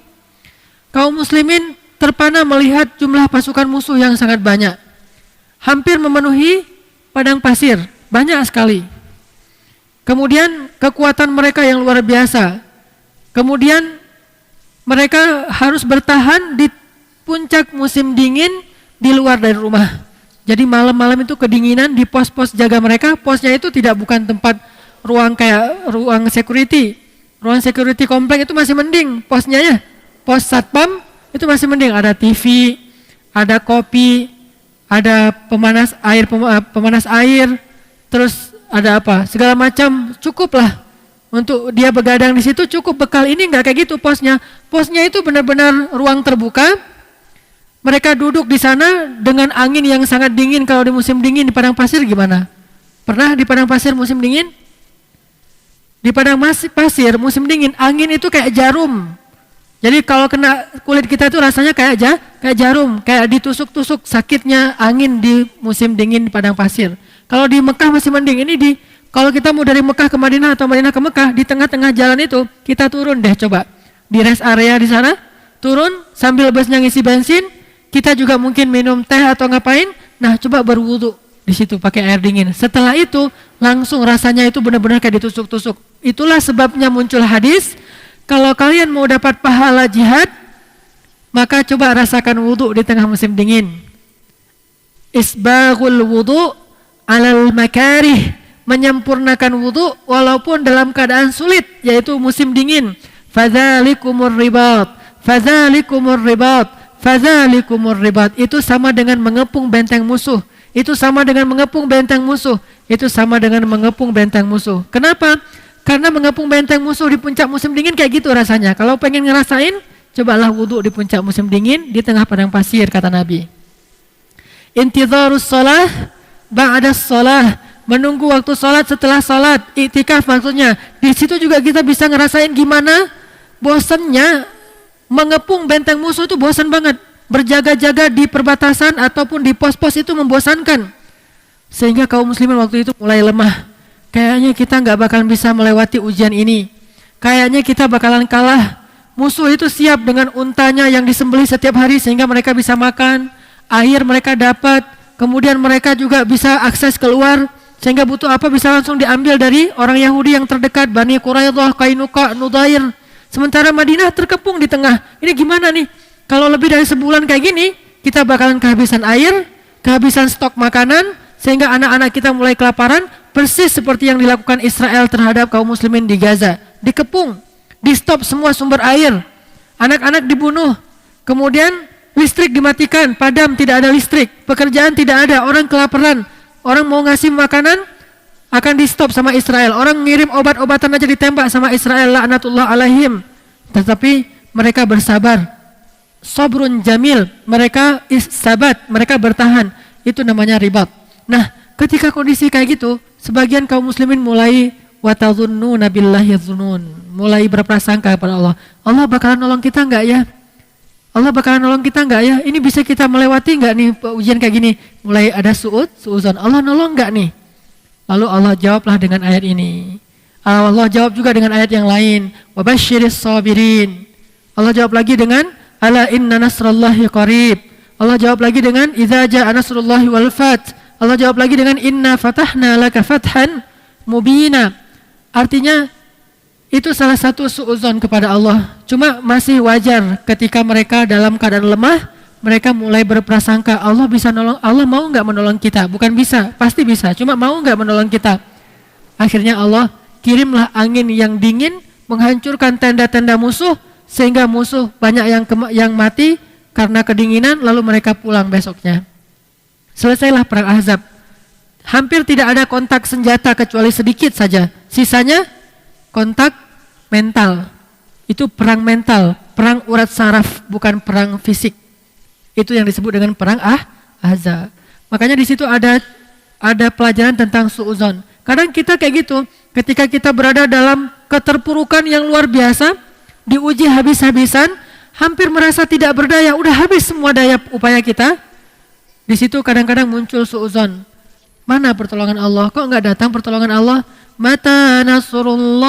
kaum muslimin terpana melihat jumlah pasukan musuh yang sangat banyak, hampir memenuhi padang pasir, banyak sekali. Kemudian kekuatan mereka yang luar biasa. Kemudian mereka harus bertahan di puncak musim dingin di luar dari rumah. Jadi malam-malam itu kedinginan di pos-pos jaga mereka. Posnya itu bukan tempat ruang kayak ruang security. Ruang security komplek itu masih mending posnya ya. Pos satpam itu masih mending, ada TV, ada kopi, ada pemanas air, terus ada apa? Segala macam cukuplah untuk dia begadang di situ, cukup bekal. Ini enggak kayak gitu posnya. Posnya itu benar-benar ruang terbuka. Mereka duduk di sana dengan angin yang sangat dingin. Kalau di musim dingin di padang pasir gimana? Pernah di padang pasir musim dingin? Di padang pasir musim dingin angin itu kayak jarum. Jadi kalau kena kulit kita itu rasanya kayak jarum, kayak ditusuk-tusuk, sakitnya angin di musim dingin di padang pasir. Kalau di Mekah masih mending, ini di Kalau kita mau dari Mekah ke Madinah atau Madinah ke Mekah, di tengah-tengah jalan itu kita turun deh coba. Di rest area di sana, turun sambil busnya ngisi bensin, kita juga mungkin minum teh atau ngapain. Nah, coba berwudu di situ pakai air dingin. Setelah itu langsung rasanya itu benar-benar kayak ditusuk-tusuk. Itulah sebabnya muncul hadis, kalau kalian mau dapat pahala jihad, maka coba rasakan wudu di tengah musim dingin. Isbaghul wudu alal makarih, menyempurnakan wudu walaupun dalam keadaan sulit, yaitu musim dingin. Fadzalikumur ribat, fadzalikumur ribat, fadzalikumur ribat. Itu sama dengan mengepung benteng musuh. Itu sama dengan mengepung benteng musuh. Itu sama dengan mengepung benteng musuh. Kenapa? Karena mengepung benteng musuh di puncak musim dingin kayak gitu rasanya. Kalau pengen ngerasain, cobalah wudu di puncak musim dingin di tengah padang pasir, kata Nabi. Intidharus shalah ba'da shalah, menunggu waktu salat setelah salat, iktikaf maksudnya. Di situ juga kita bisa ngerasain gimana bosannya mengepung benteng musuh, itu bosan banget. Berjaga-jaga di perbatasan ataupun di pos-pos itu membosankan. Sehingga kaum muslimin waktu itu mulai lemah. Kayaknya kita nggak bakalan bisa melewati ujian ini. Kayaknya kita bakalan kalah. Musuh itu siap dengan untanya yang disembelih setiap hari sehingga mereka bisa makan, air mereka dapat, kemudian mereka juga bisa akses keluar, sehingga butuh apa bisa langsung diambil dari orang Yahudi yang terdekat, Bani Quraidah, Qainuqa, Nudair. Sementara Madinah terkepung di tengah. Ini gimana nih? Kalau lebih dari sebulan kayak gini, kita bakalan kehabisan air, kehabisan stok makanan, sehingga anak-anak kita mulai kelaparan, persis seperti yang dilakukan Israel terhadap kaum muslimin di Gaza. Dikepung, di stop semua sumber air, anak-anak dibunuh, kemudian listrik dimatikan, padam, tidak ada listrik, pekerjaan tidak ada, orang kelaparan, orang mau ngasih makanan akan di stop sama Israel, orang ngirim obat-obatan aja ditembak sama Israel, laknatullah alaihim. Tetapi mereka bersabar, sabrun jamil, mereka sabat, mereka bertahan. Itu namanya ribat. Nah, ketika kondisi kayak gitu, sebagian kaum muslimin mulai watadhunnuna billahi dzunun, mulai berprasangka kepada Allah. Allah bakalan nolong kita enggak ya? Allah bakalan nolong kita enggak ya? Ini bisa kita melewati enggak nih ujian kayak gini? Mulai ada suudzon. Allah nolong enggak nih? Lalu Allah jawablah dengan ayat ini. Allah jawab juga dengan ayat yang lain. Wabasyiris sabirin. Allah jawab lagi dengan ala inna nasrallahi qarib. Allah jawab lagi dengan idza jaa nasrullahi wal fath. Allah jawab lagi dengan inna fatahna laka fathan mubina. Artinya itu salah satu suudzon kepada Allah. Cuma masih wajar ketika mereka dalam keadaan lemah, mereka mulai berprasangka Allah bisa nolong, Allah mau nggak menolong kita? Bukan bisa, pasti bisa. Cuma mau nggak menolong kita? Akhirnya Allah kirimlah angin yang dingin menghancurkan tenda-tenda musuh sehingga musuh banyak yang mati karena kedinginan, lalu mereka pulang besoknya. Selesailah perang Ahzab. Hampir tidak ada kontak senjata kecuali sedikit saja. Sisanya kontak mental. Itu perang mental, perang urat saraf, bukan perang fisik. Itu yang disebut dengan perang Ahzab. Makanya di situ ada pelajaran tentang suudzon. Kadang kita kayak gitu, ketika kita berada dalam keterpurukan yang luar biasa, diuji habis-habisan, hampir merasa tidak berdaya, udah habis semua daya upaya kita. Di situ kadang-kadang muncul suudzon. Mana pertolongan Allah? Kok enggak datang pertolongan Allah? Mata nasrullah.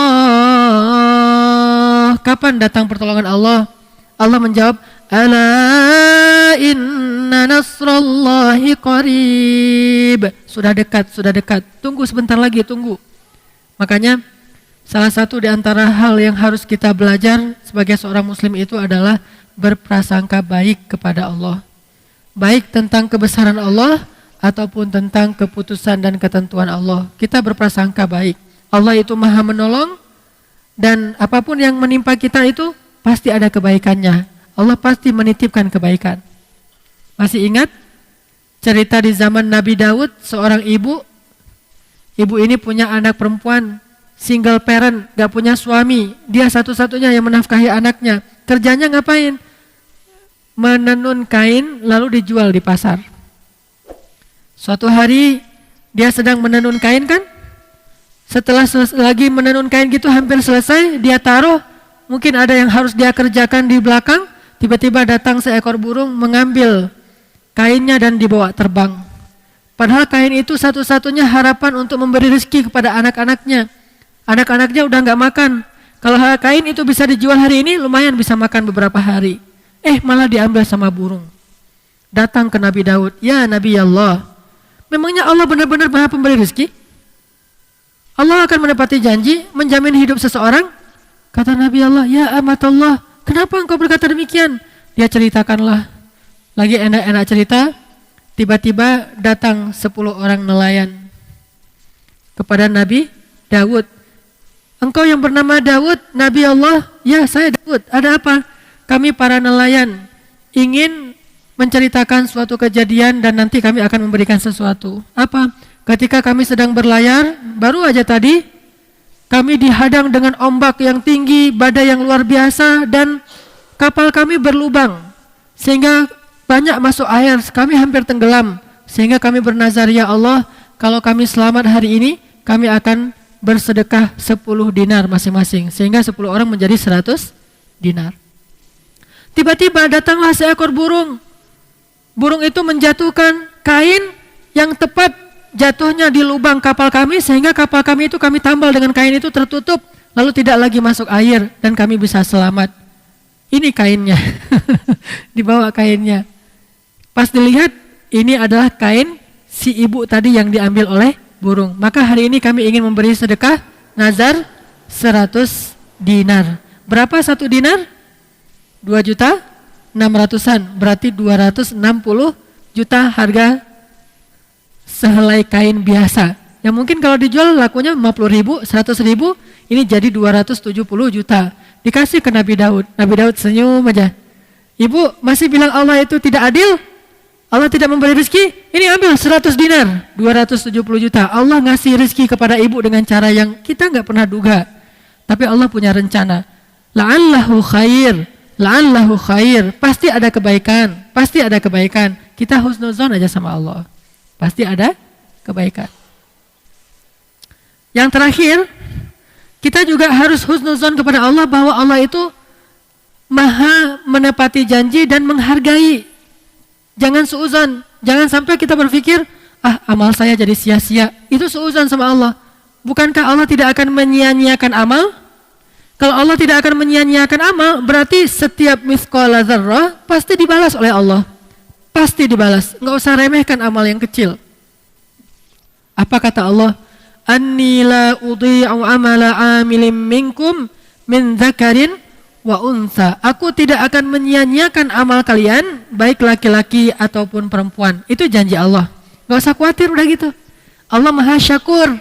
Kapan datang pertolongan Allah? Allah menjawab, ala inna nasrallahi qarib. Sudah dekat, sudah dekat. Tunggu sebentar lagi, tunggu. Makanya salah satu di antara hal yang harus kita belajar sebagai seorang muslim itu adalah berprasangka baik kepada Allah. Baik tentang kebesaran Allah ataupun tentang keputusan dan ketentuan Allah. Kita berprasangka baik. Allah itu Maha menolong dan apapun yang menimpa kita itu pasti ada kebaikannya. Allah pasti menitipkan kebaikan. Masih ingat cerita di zaman Nabi Daud, seorang ibu. Ibu ini punya anak perempuan, single parent, gak punya suami. Dia satu-satunya yang menafkahi anaknya. Kerjanya ngapain? Menenun kain lalu dijual di pasar. Suatu hari dia sedang menenun kain kan? Setelah lagi menenun kain gitu hampir selesai, dia taruh, mungkin ada yang harus dia kerjakan di belakang, tiba-tiba datang seekor burung mengambil kainnya dan dibawa terbang. Padahal kain itu satu-satunya harapan untuk memberi rezeki kepada anak-anaknya. Anak-anaknya udah nggak makan. Kalau kain itu bisa dijual hari ini, lumayan bisa makan beberapa hari. Malah diambil sama burung. Datang ke Nabi Daud, ya Nabi Allah, memangnya Allah benar-benar Maha Pemberi rezeki? Allah akan menepati janji, menjamin hidup seseorang? Kata Nabi Allah, ya amatullah, kenapa engkau berkata demikian? Dia ceritakanlah. Lagi enak-enak cerita, tiba-tiba datang 10 orang nelayan kepada Nabi Daud. Engkau yang bernama Daud, Nabi Allah? Ya, saya Daud. Ada apa? Kami para nelayan ingin menceritakan suatu kejadian dan nanti kami akan memberikan sesuatu. Apa? Ketika kami sedang berlayar, baru aja tadi kami dihadang dengan ombak yang tinggi, badai yang luar biasa, dan kapal kami berlubang sehingga banyak masuk air, kami hampir tenggelam. Sehingga kami bernazar, ya Allah, kalau kami selamat hari ini, kami akan bersedekah 10 dinar masing-masing, sehingga 10 orang menjadi 100 dinar. Tiba-tiba datanglah seekor burung. Burung itu menjatuhkan kain yang tepat jatuhnya di lubang kapal kami, sehingga kapal kami itu kami tambal dengan kain itu tertutup, lalu tidak lagi masuk air dan kami bisa selamat. Ini kainnya. Dibawa kainnya. Pas dilihat, ini adalah kain si ibu tadi yang diambil oleh burung. Maka hari ini kami ingin memberi sedekah nazar 100 dinar. Berapa 1 dinar? 2.600.000-an, berarti 260 juta harga sehelai kain biasa. Yang mungkin kalau dijual lakunya 50.000, 100.000, ini jadi 270 juta. Dikasih ke Nabi Daud. Nabi Daud senyum aja. Ibu masih bilang Allah itu tidak adil? Allah tidak memberi rezeki? Ini ambil 100 dinar, 270 juta. Allah ngasih rezeki kepada ibu dengan cara yang kita nggak pernah duga. Tapi Allah punya rencana. La'allahu khair, la'allahu khair. Pasti ada kebaikan, pasti ada kebaikan. Kita husnuzon aja sama Allah. Pasti ada kebaikan. Yang terakhir, kita juga harus husnuzon kepada Allah bahwa Allah itu Maha menepati janji dan menghargai. Jangan suuzon, jangan sampai kita berpikir, amal saya jadi sia-sia. Itu suuzon sama Allah. Bukankah Allah tidak akan menyia-nyiakan amal? Kalau Allah tidak akan menyia-nyiakan amal, berarti setiap mithqala dzarrah pasti dibalas oleh Allah. Pasti dibalas. Enggak usah remehkan amal yang kecil. Apa kata Allah? Anni la udhi'u amala 'amilin minkum min dzakarin wa untha. Aku tidak akan menyia-nyiakan amal kalian, baik laki-laki ataupun perempuan. Itu janji Allah. Gak usah khawatir, udah gitu. Allah Maha Syakur.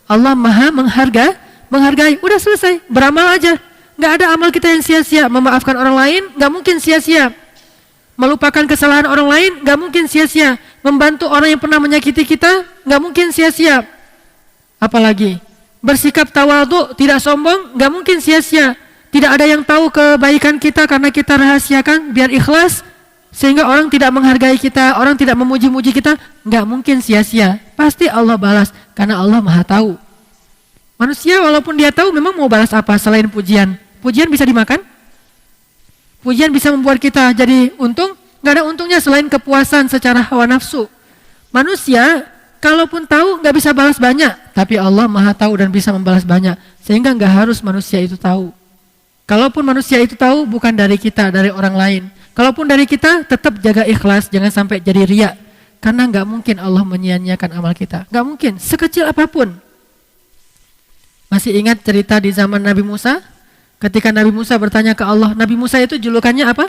Allah Maha menghargai. Udah selesai, beramal aja. Gak ada amal kita yang sia-sia. Memaafkan orang lain, gak mungkin sia-sia. Melupakan kesalahan orang lain, gak mungkin sia-sia. Membantu orang yang pernah menyakiti kita, gak mungkin sia-sia. Apalagi, bersikap tawadhu, tidak sombong, gak mungkin sia-sia. Tidak ada yang tahu kebaikan kita karena kita rahasiakan biar ikhlas, sehingga orang tidak menghargai kita, orang tidak memuji-muji kita, nggak mungkin sia-sia. Pasti Allah balas karena Allah Maha tahu. Manusia walaupun dia tahu memang mau balas apa selain pujian? Pujian bisa dimakan? Pujian bisa membuat kita jadi untung? Nggak ada untungnya selain kepuasan secara hawa nafsu. Manusia kalaupun tahu nggak bisa balas banyak, tapi Allah Maha tahu dan bisa membalas banyak, sehingga nggak harus manusia itu tahu. Kalaupun manusia itu tahu, bukan dari kita, dari orang lain. Kalaupun dari kita, tetap jaga ikhlas, jangan sampai jadi riya. Karena nggak mungkin Allah menyia-nyiakan amal kita. Nggak mungkin, sekecil apapun. Masih ingat cerita di zaman Nabi Musa? Ketika Nabi Musa bertanya ke Allah, Nabi Musa itu julukannya apa?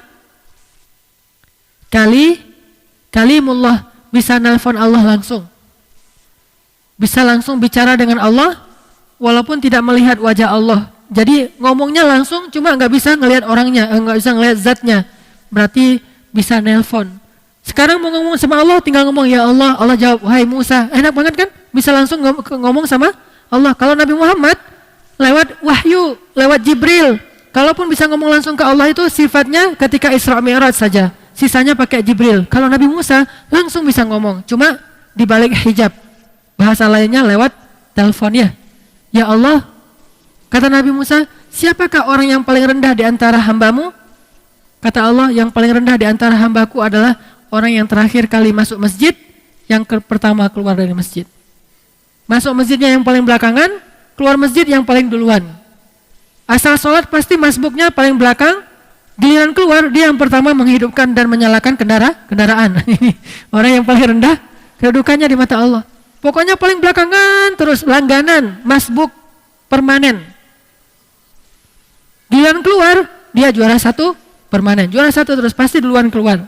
Kalimullah, bisa nelpon Allah langsung. Bisa langsung bicara dengan Allah, walaupun tidak melihat wajah Allah. Jadi ngomongnya langsung, cuma nggak bisa ngelihat orangnya, nggak bisa ngelihat zatnya. Berarti bisa nelpon. Sekarang mau ngomong sama Allah, tinggal ngomong ya Allah. Allah jawab, wahai Musa. Enak banget kan? Bisa langsung ngomong sama Allah. Kalau Nabi Muhammad lewat wahyu, lewat Jibril. Kalaupun bisa ngomong langsung ke Allah itu sifatnya ketika Isra Mi'raj saja. Sisanya pakai Jibril. Kalau Nabi Musa langsung bisa ngomong, cuma di balik hijab. Bahasa lainnya lewat teleponnya. Ya Allah. Kata Nabi Musa, siapakah orang yang paling rendah di antara hambamu? Kata Allah, yang paling rendah di antara hambaku adalah orang yang terakhir kali masuk masjid, yang pertama keluar dari masjid. Masuk masjidnya yang paling belakangan, keluar masjid yang paling duluan. Asal sholat pasti masbuknya paling belakang, giliran keluar dia yang pertama menghidupkan dan menyalakan kendaraan. Orang yang paling rendah kedudukannya di mata Allah. Pokoknya paling belakangan terus, langganan, masbuk, permanen. Giliran keluar dia juara satu, permanen. Juara satu terus, pasti duluan keluar.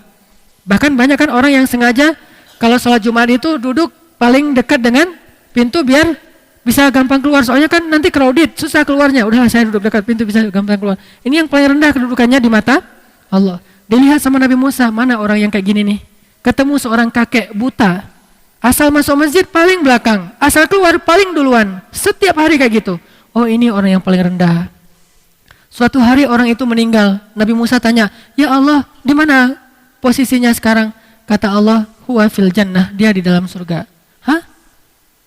Bahkan banyak kan orang yang sengaja kalau sholat Jumat itu duduk paling dekat dengan pintu biar bisa gampang keluar. Soalnya kan nanti crowded, susah keluarnya. Udahlah saya duduk dekat pintu bisa gampang keluar. Ini yang paling rendah kedudukannya di mata Allah. Dilihat sama Nabi Musa, mana orang yang kayak gini nih? Ketemu seorang kakek buta. Asal masuk masjid paling belakang, asal keluar paling duluan. Setiap hari kayak gitu. Oh, ini orang yang paling rendah. Suatu hari orang itu meninggal. Nabi Musa tanya, "Ya Allah, di mana posisinya sekarang?" Kata Allah, "Huwa fil jannah." Dia di dalam surga. Hah?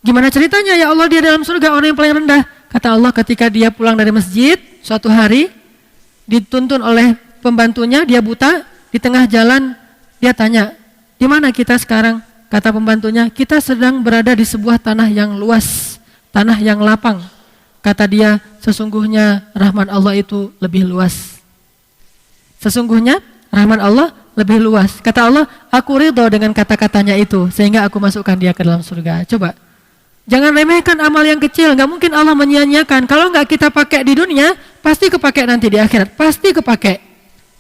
Gimana ceritanya ya Allah dia dalam surga, orang yang paling rendah? Kata Allah, ketika dia pulang dari masjid, suatu hari dituntun oleh pembantunya, dia buta, di tengah jalan dia tanya, "Di mana kita sekarang?" Kata pembantunya, "Kita sedang berada di sebuah tanah yang luas, tanah yang lapang." Kata dia, "Sesungguhnya rahmat Allah itu lebih luas." Sesungguhnya rahmat Allah lebih luas. Kata Allah, "Aku ridho dengan kata-katanya itu, sehingga aku masukkan dia ke dalam surga." Coba, jangan remehkan amal yang kecil. Gak mungkin Allah menyia-nyiakan. Kalau gak kita pakai di dunia, pasti kepake nanti di akhirat. Pasti kepake.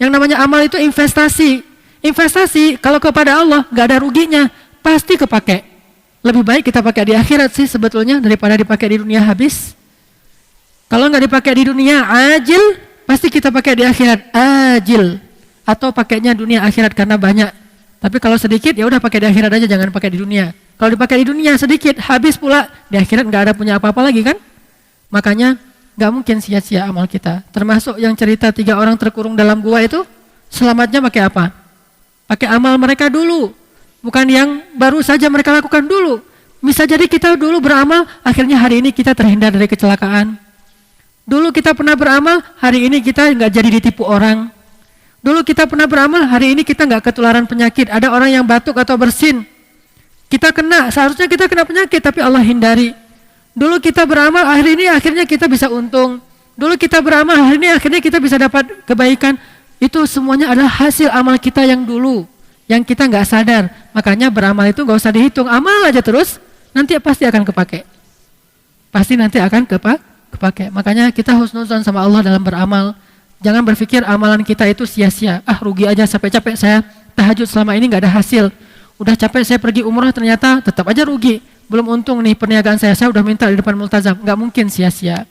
Yang namanya amal itu investasi. Investasi kalau kepada Allah gak ada ruginya, pasti kepake. Lebih baik kita pakai di akhirat sih sebetulnya daripada dipakai di dunia habis. Kalau nggak dipakai di dunia ajil, pasti kita pakai di akhirat ajil. Atau pakainya dunia akhirat karena banyak. Tapi kalau sedikit ya udah pakai di akhirat aja, jangan pakai di dunia. Kalau dipakai di dunia sedikit, habis pula di akhirat nggak ada punya apa-apa lagi kan? Makanya nggak mungkin sia-sia amal kita. Termasuk yang cerita 3 orang terkurung dalam gua itu, selamatnya pakai apa? Pakai amal mereka dulu. Bukan yang baru saja mereka lakukan dulu. Bisa jadi kita dulu beramal, akhirnya hari ini kita terhindar dari kecelakaan. Dulu kita pernah beramal, hari ini kita nggak jadi ditipu orang. Dulu kita pernah beramal, hari ini kita nggak ketularan penyakit. Ada orang yang batuk atau bersin, kita kena, seharusnya kita kena penyakit, tapi Allah hindari. Dulu kita beramal, hari ini akhirnya kita bisa untung. Dulu kita beramal, hari ini akhirnya kita bisa dapat kebaikan. Itu semuanya adalah hasil amal kita yang dulu, yang kita nggak sadar. Makanya beramal itu nggak usah dihitung, amal aja terus, nanti pasti akan kepake. Pasti nanti akan kepake. Makanya kita husnuzon sama Allah dalam beramal. Jangan berpikir amalan kita itu sia-sia. Ah, rugi aja, sampai capek saya tahajud selama ini nggak ada hasil. Udah capek saya pergi umrah ternyata tetap aja rugi. Belum untung nih perniagaan saya udah minta di depan multazam. Nggak mungkin sia-sia.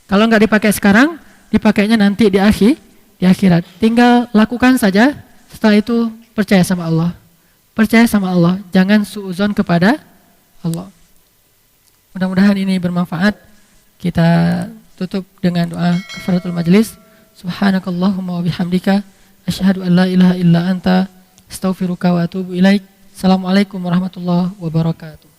Kalau nggak dipakai sekarang, dipakainya nanti di akhirat. Tinggal lakukan saja. Setelah itu percaya sama Allah. Percaya sama Allah. Jangan suuzon kepada Allah. Mudah-mudahan ini bermanfaat. Kita tutup dengan doa kafaratul majlis. Subhanakallahumma wa bihamdika asyhadu an la ilaha illa anta astaghfiruka wa atubu ilaik. Assalamualaikum warahmatullahi wabarakatuh.